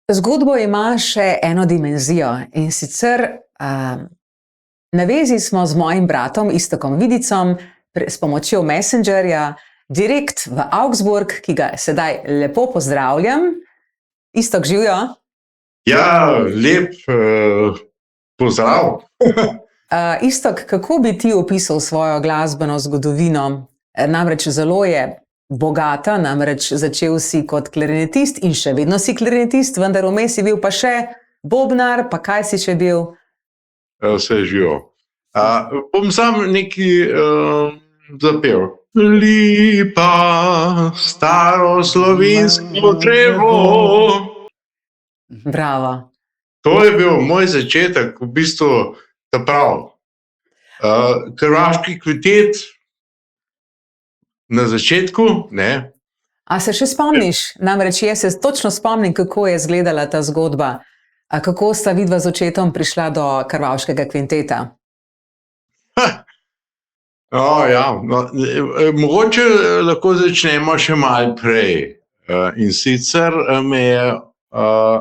Zgodbo ima še eno dimenzijo, in sicer na vezi smo z mojim bratom Iztokom Vidicom s pomočjo Messengerja direkt v Augsburg, ki ga sedaj lepo pozdravljam. Iztok, živijo? Ja, lep pozdrav. Iztok, kako bi ti opisal svojo glasbeno zgodovino? Namreč zelo je bogata, namreč začel si kot klarinetist in še vedno si klarinetist, vendar vmes si bil pa še bobnar, pa kaj si še bil? Vse živo. Bom sam nekaj zapel. Lipa, staro slovensko drevo. Bravo. To je bil moj začetek, v bistvu ta prav. Krvaški kvintet na začetku, ne. A se še spomniš? Namreč jaz se točno spomnim, kako je izgledala ta zgodba. Kako sta vidva z očetom prišla do Krvavškega kvinteta? Ja, mogoče lahko začnemo še malo prej. In sicer me je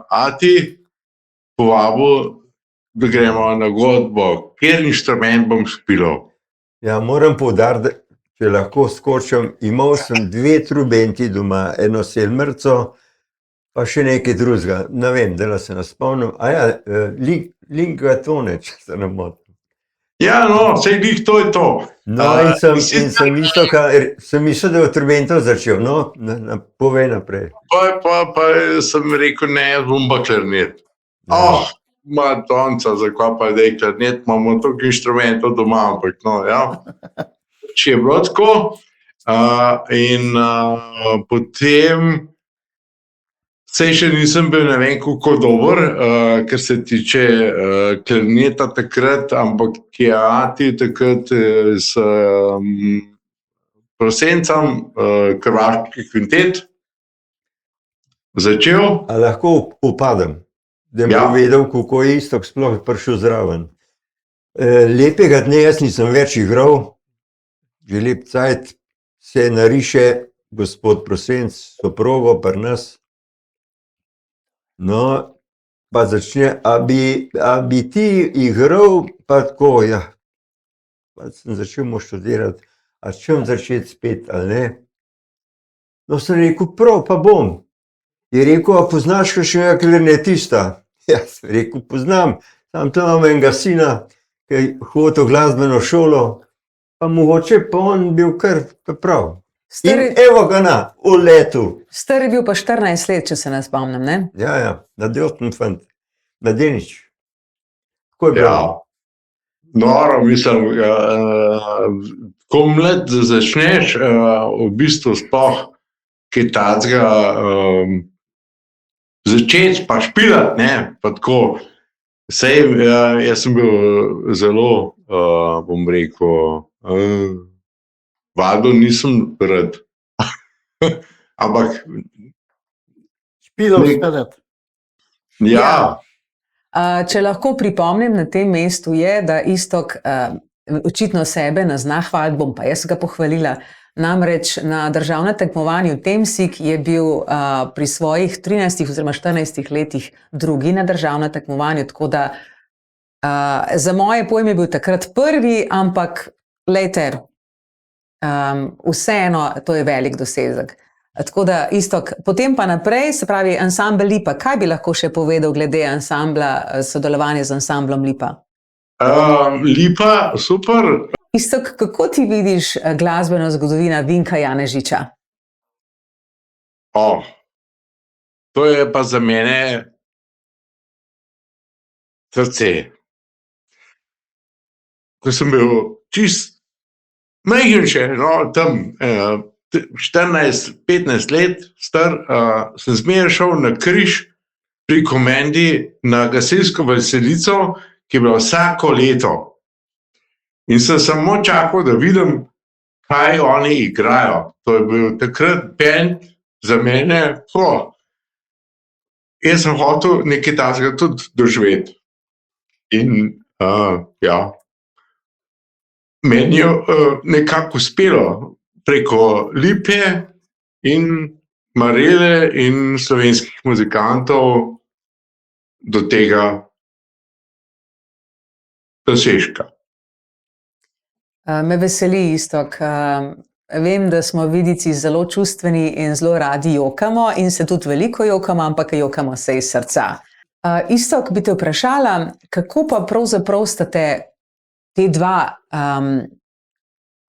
ati povabil, da gremo na godbo, kjer inštrument bom špilal. Ja, moram poudariti, če lahko skočim, imel sem 2 trubenti doma, eno selmrco, pa še nekaj drugega. Ne vem, da se ne spomnim. Lingatone, če se ne motim. Ja, no, sej glih to je to. No, in sem mislil, da je v trubento začel. No, povej naprej. Pa sem rekel, ne, jaz bom pa klarnet. Madonca, zakaj pa je klarnet, imamo toliko inštrumentov doma, ampak no, ja. Če je bilo tako, in potem sej še nisem bil ne vem kako dober, kar se tiče klarneta takrat, ampak je ati takrat s Prosencem Krvaški kvintet začel. A lahko upadem, da bi vedel, kako je Iztok sploh prišel zraven. Lepega dne jaz nisem več igral, že lep cajt se nariše gospod Prosenc, soprogo pri nas. No, pa začne, a bi ti igral, pa tako, ja. Pa sem začel študirati, a čem začeti spet, ali ne? No, sem rekel, prav, pa bom. Je rekel, a poznaš kakšnega klarnetista? Ja, sem rekel, poznam, tam imam enega sina, ki je hodil v glasbeno šolo, pa mogoče pa on bil kar prav. In evo ga na, v letu. Star je bil pa 14 let, če se ne spomnim, ne? Ja, nadjoten fant, mladenič. Kako je bilo? Ja, noro, mislim, ko mlad začneš v bistvu sploh kaj takega začeti pa špilati, ne, pa tako. Sej, jaz sem bil zelo, bom rekel, vadbo nisem rad. Ampak Špilov špelet. ja, Če lahko pripomnim na tem mestu je, da Iztok očitno sebe ne zna hvaliti, bom pa jaz ga pohvalila. Namreč na državnem tekmovanju Temsig je bil pri svojih 13 oziroma 14 letih drugi na državnem tekmovanju, tako da za moje pojme je bil takrat prvi, ampak glejte, vseeno to je velik dosežek. Tako da, Iztok, potem pa naprej, se pravi ansambel Lipa. Kaj bi lahko še povedal glede ansambla, sodelovanja z ansamblom Lipa? Lipa, super. Iztok, kako ti vidiš glasbeno zgodovino Vinka Janežiča? To je pa za mene srce. Ko sem bil čist majhen še, no, tam 14-15 let star, sem zmeraj šel na križ pri komendi na gasilsko veselico, ki je bila vsako leto. In sem samo čakal, da vidim, kaj oni igrajo. To je bil takrat band za mene. Jaz sem hotel nekaj takega tudi doživeti. In ja, meni je nekako uspelo preko Lipe in Marele in slovenskih muzikantov do tega dosežka. Me veseli, Iztok. Vem, da smo vidici zelo čustveni in zelo radi jokamo in se tudi veliko jokamo, ampak jokamo se iz srca. Iztok, bi te vprašala, kako pa pravzaprav sta te dva,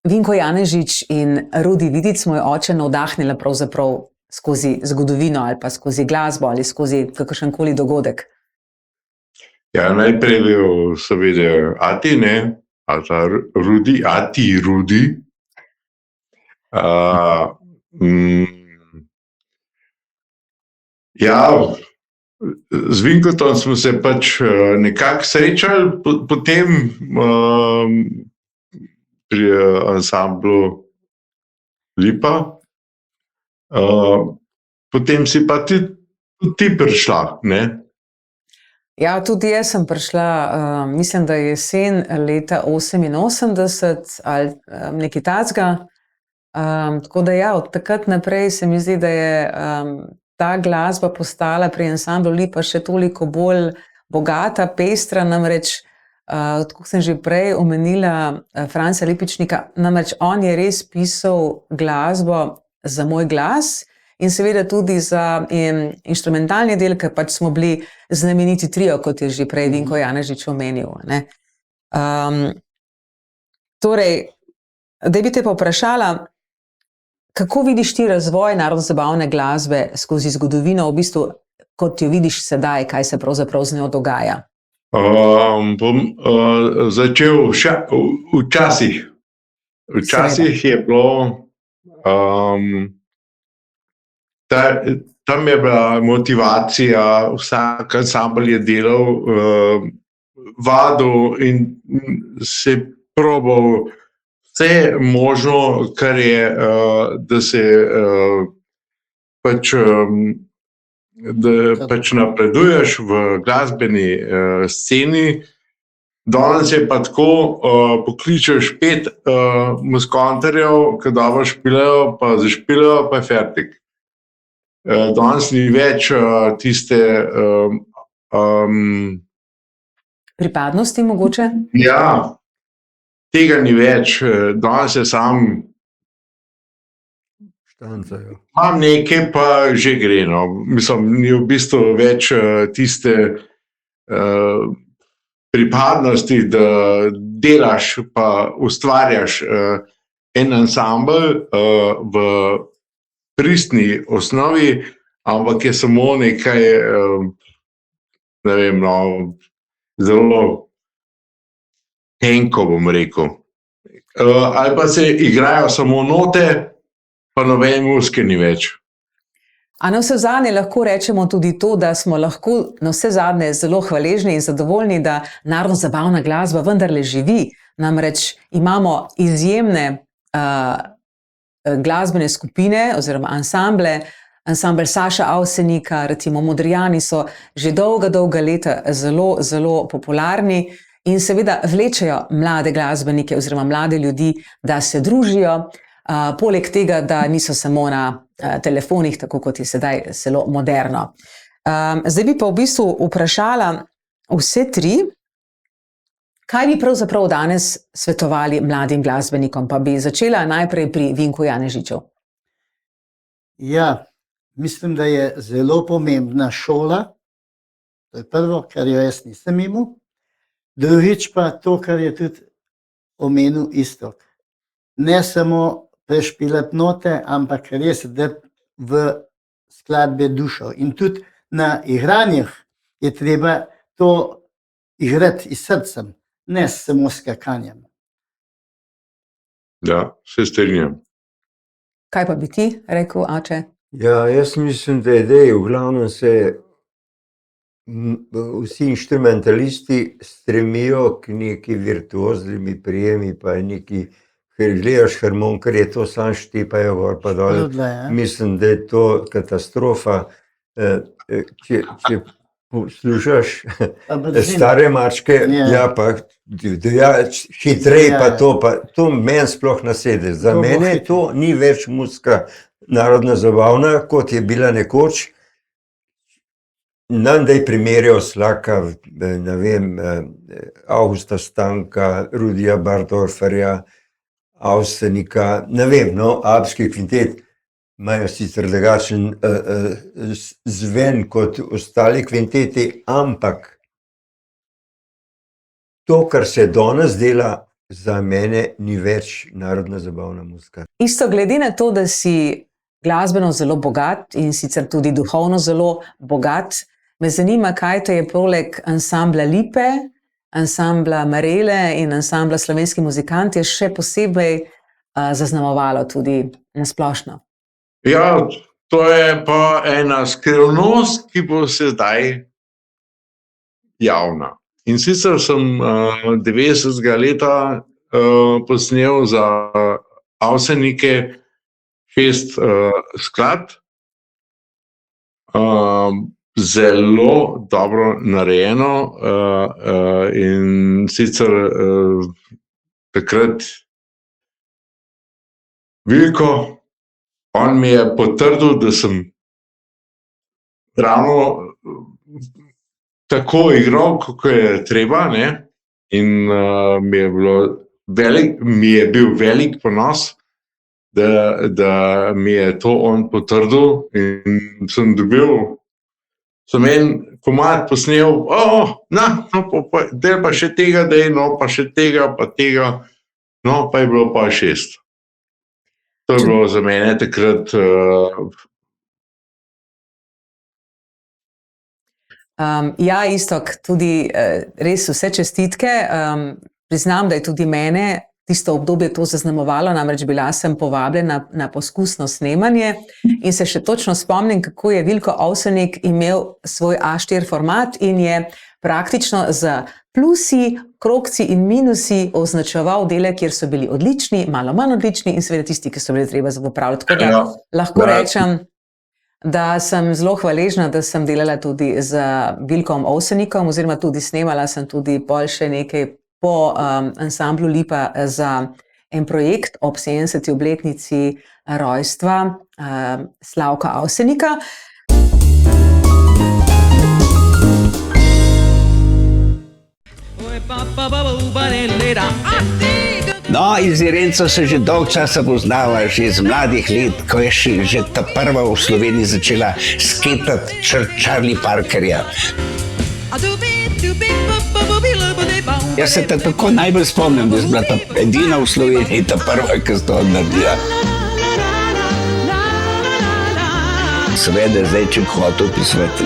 Vinko Janežič in Rudi Vidic, moj oče, navdahnila pravzaprav skozi zgodovino ali pa skozi glasbo ali skozi kakršenkoli dogodek? Ja, najprej je bil seveda ati, ne, ata Rudi, ati Rudi. Ja, z Vinkotom smo se pač nekako srečali, potem pri ansamblu Lipa. Potem si pa tudi ti prišla, ne? Ja, tudi jaz sem prišla, mislim, da je jesen leta 88 ali nekaj takega. Tako da ja, od takrat naprej se mi zdi, da je ta glasba postala pri ansamblu Lipa še toliko bolj bogata, pestra, namreč, tako sem že prej omenila Franca Lipičnika, namreč on je res pisal glasbo za moj glas in seveda tudi za inštrumentalni del, ker pač smo bili znameniti trio, kot je že prej Vinko Janežič omenil, ne. Torej, da bi te pa vprašala, kako vidiš ti razvoj narodno-zabavne glasbe skozi zgodovino, v bistvu, kot jo vidiš sedaj, kaj se pravzaprav z njo dogaja? Bom začel včasih. Včasih je bilo, tam je bila motivacija, vsak ansambel je delal, vadil in se probal vse možno, kar je, da se pač napreduješ v glasbeni sceni. Danes je pa tako, pokličeš 5 muskonterjev, ki dobro špilajo, pa zašpilajo, pa je fertik. Danes ni več tiste Pripadnosti mogoče? ja, tega ni več. Danes je sam Štancajo. imam nekaj, pa že gre, no. Mislim, ni v bistvu več tiste pripadnosti, da delaš pa ustvarjaš en ansambel v pristni osnovi, ampak je samo nekaj, ne vem, no, zelo tenko, bom rekel. Ali pa se igrajo samo note, pa nobene muzike ni več. A navsezadnje lahko rečemo tudi to, da smo lahko navsezadnje zelo hvaležni in zadovoljni, da narodno-zabavna glasba vendarle živi. Namreč imamo izjemne glasbene skupine oziroma ansamble. Ansambel Saša Avsenika, recimo Modrijani so že dolga leta zelo, zelo popularni in seveda vlečejo mlade glasbenike oziroma mlade ljudi, da se družijo. Poleg tega, da niso samo na telefonih, tako kot je sedaj zelo moderno. Zdaj bi pa v bistvu vprašala vse tri, kaj bi pravzaprav danes svetovali mladim glasbenikom, pa bi začela najprej pri Vinku Janežiču. Ja, mislim, da je zelo pomembna šola. To je prvo, kar jo jaz nisem imel. Drugič pa to, kar je tudi omenil Iztok. Ne samo prešpilati note, ampak res dati v skladbe dušo. In tudi na igranjih je treba to igrati iz srcem, ne samo s skakanjem. Ja, se strinjam. Kaj pa bi ti rekel, Ače? Ja, jaz mislim, da je v glavnem se vsi inštrumentalisti stremijo k neki virtuoznimi prijemi, pa neki, ker gledaš harmonikar, je to sam štepajo gor pa dol. Mislim, da je to katastrofa. Če poslušaš stare mačke, ja pa hitrej pa to meni sploh nasede. Za mene to ni več muzika narodno zabavna, kot je bila nekoč. nam da je primerjal Slaka, ne vem, Augusta Stanka, Rudija Bardorferja, Avsenika, ne vem, no, alpski kvintet imajo sicer drugačen zven kot ostali kvinteti, ampak to, kar se danes dela, za mene ni več narodna zabavna muzika. Isto glede na to, da si glasbeno zelo bogat in sicer tudi duhovno zelo bogat, me zanima, kaj te je poleg ansambla Lipe, ansambla Marele in ansambla Slovenski muzikanti še posebej zaznamovalo tudi na splošno. Ja, to je pa ena skrivnost, ki bo se zdaj javna. In sicer sem 90. leta posnel za Avsenike 6 skladb, zelo dobro narejeno, in sicer takrat Vilko, on mi je potrdil, da sem ravno tako igral, kako je treba, ne? In mi je bil velik ponos, da mi je to on potrdil, in sem en komad posnel, del pa še tega, pa še tega, pa tega, no, pa je bilo pa 6. To je bilo za mene takrat Ja, Iztok, tudi res vse čestitke. Priznam, da je tudi mene tisto obdobje to zaznamovalo, namreč bila sem povabljena na poskusno snemanje in se še točno spomnim, kako je Vilko Avsenik imel svoj A4 format in je praktično z plusi, krogci in minusi označeval dele, kjer so bili odlični, malo manj odlični in seveda tisti, ki so bili treba popraviti. Tako da lahko rečem, da sem zelo hvaležna, da sem delala tudi z Vilkom Avsenikom, oziroma tudi snemala sem tudi pol še nekaj po ansamblu Lipa za en projekt ob 70. obletnici rojstva Slavka Avsenika. No, iz Irenco se že dolgo časa poznava, že iz mladih let, ko je že ta prva v Sloveniji začela sketati Charlie Parkerja. Jaz se tako najbolj spomnim, da je bila ta edina v Sloveniji, ta prva, ki sta to naredila. Seveda, zdaj, če bi hotel opisati,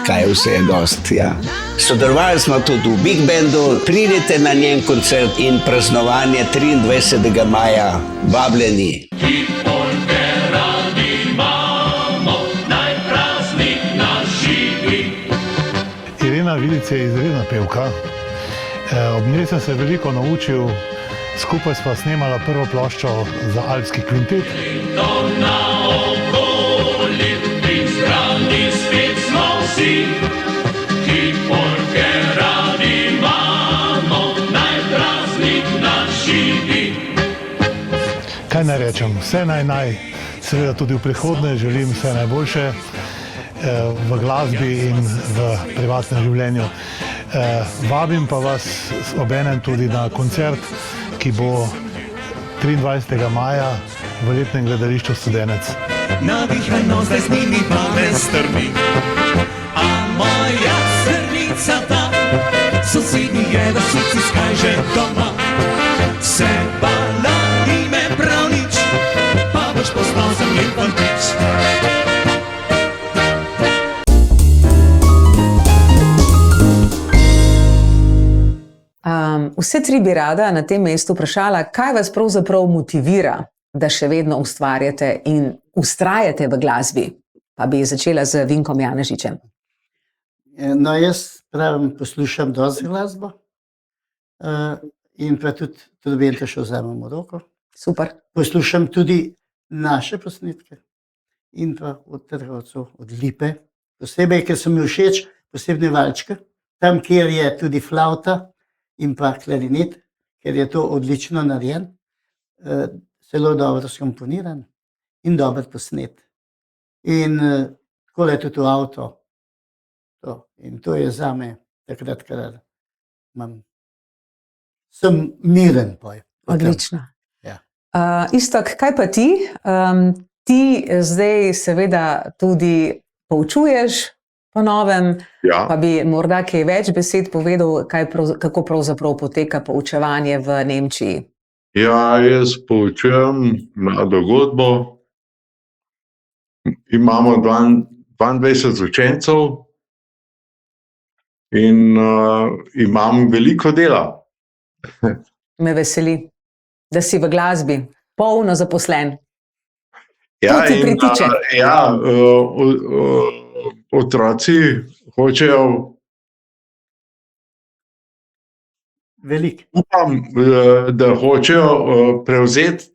kaj vse je dosti, ja. Sodelovali smo tudi v Big Bandu, pridite na njen koncert in praznovanje 23. maja, vabljeni. Irena Vidic je izredna pevka. Ob njej sem se veliko naučil, skupaj sva snemala prvo ploščo za alpski kvintet. Kaj naj rečem, vse naj, seveda tudi v prihodnje želim vse najboljše v glasbi in v privatnem življenju. Vabim pa vas obenem tudi na koncert, ki bo 23. maja v letnem gledališču Studenec. Navihano zdaj z njimi pa ne strmi, a moja srnica ta, sosednji je v sici skaj že doma. Se bala ime prav nič, pa boš poznal za mlin fantič. Vse tri bi rada na tem mestu vprašala, kaj vas pravzaprav motivira, da še vedno ustvarjate in vztrajate v glasbi? Pa bi začela z Vinkom Janežičem. No, jaz pravim, poslušam dosti glasbo in pa tudi vem, da še vzamem v roko. Super. Poslušam tudi naše posnetke in pa od trgovcev, od Lipe. Posebej, ker so mi všeč posebne valčke, tam, kjer je tudi flauta in pa klarinet, ker je to odlično narejen, zelo dobro skomponiran in dobro posnet. In tako je tudi v avto. To. In to je zame takrat, kadar sem miren potem. Odlično. Ja. Iztok, kaj pa ti? Ti zdaj seveda tudi poučuješ po novem, Ja. pa bi morda kaj več besed povedal, kako pravzaprav poteka poučevanje v Nemčiji. Ja, jaz poučujem mlado godbo. Imamo 22 učencev in imam veliko dela. Me veseli, da si v glasbi polno zaposlen. Ja, To ti pritiče. Otroci hočejo, Veliko. upam, da hočejo prevzeti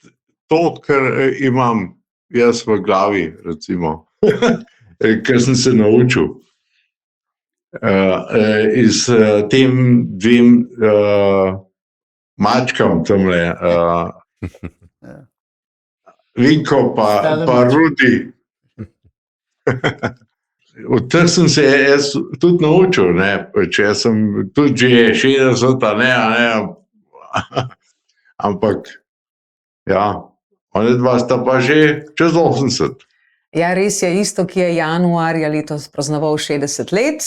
to, kar imam jaz v glavi, recimo, kar sem se naučil. Iz tem dvem mačkam tamle, Vinko pa Rudi. Od teh sem se jaz tudi naučil, ne, če sem tudi že 60, ampak ja, oni dva sta pa že čez 80. Ja, res je, isto, ki je januarja letos praznoval 60 let.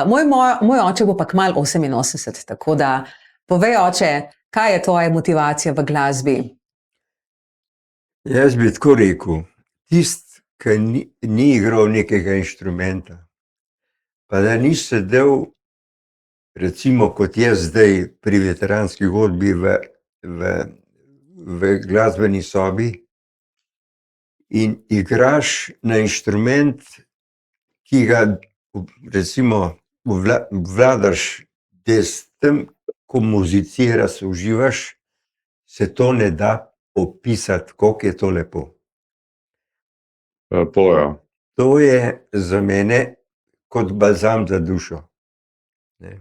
Moj oče bo pa kmalu 88, tako da povej, oče, kaj je tvoja motivacija v glasbi? Jaz bi tako rekel, tisti, ki ni igral nekega inštrumenta, pa da ni sedel, recimo kot jaz zdaj pri veteranski godbi v glasbeni sobi in igraš na inštrument, ki ga recimo vladaš, da s tem, ko muziciraš, uživaš, se to ne da opisati, koliko je to lepo. Poja. To je za mene kot balzam za dušo. Ne.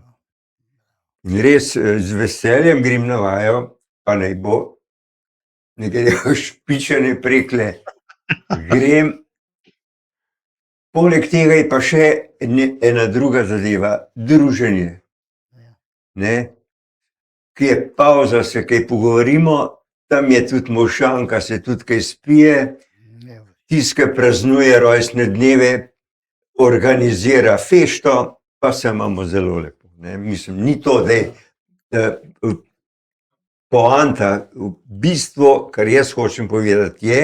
In res z veseljem grem na vajo, pa naj bo nekaj špičene prekle. Grem, poleg tega je pa še ena druga zadeva, druženje. Ne. Ki je pauza, se kaj pogovorimo, tam je tudi mošanka, se tudi kaj spije. Tisti, ki praznuje rojstne dneve, organizira fešto, pa se imamo zelo lepo. Ne? Mislim, ni to, da je poanta, v bistvu, kar jaz hočem povedati, je,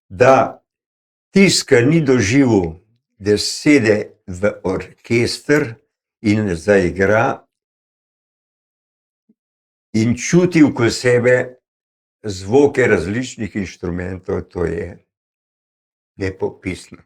da tisti, ki ni doživel, da sede v orkester in zaigra in čuti okoli sebe zvoke različnih inštrumentov, to je nepopisno.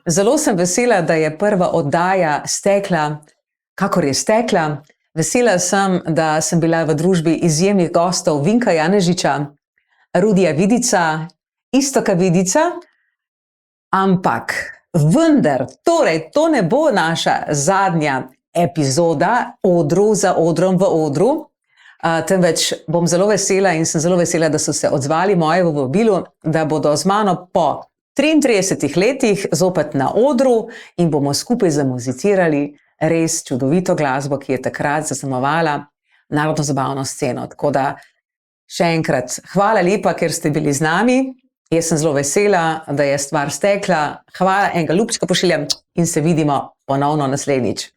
Zelo sem vesela, da je prva oddaja stekla, kakor je stekla. Vesela sem, da sem bila v družbi izjemnih gostov Vinka Janežiča, Rudija Vidica, Iztoka Vidica, ampak vendar, torej, to ne bo naša zadnja epizoda Odrov za odrom v odru, temveč bom zelo vesela in sem zelo vesela, da so se odzvali mojemu vabilu, da bodo z mano po 33 letih zopet na odru in bomo skupaj zamuzicirali res čudovito glasbo, ki je takrat zaznamovala narodno-zabavno sceno. Tako da še enkrat hvala lepa, ker ste bili z nami. Jaz sem zelo vesela, da je stvar stekla. Hvala, enega ljubčka pošiljam in se vidimo ponovno naslednjič.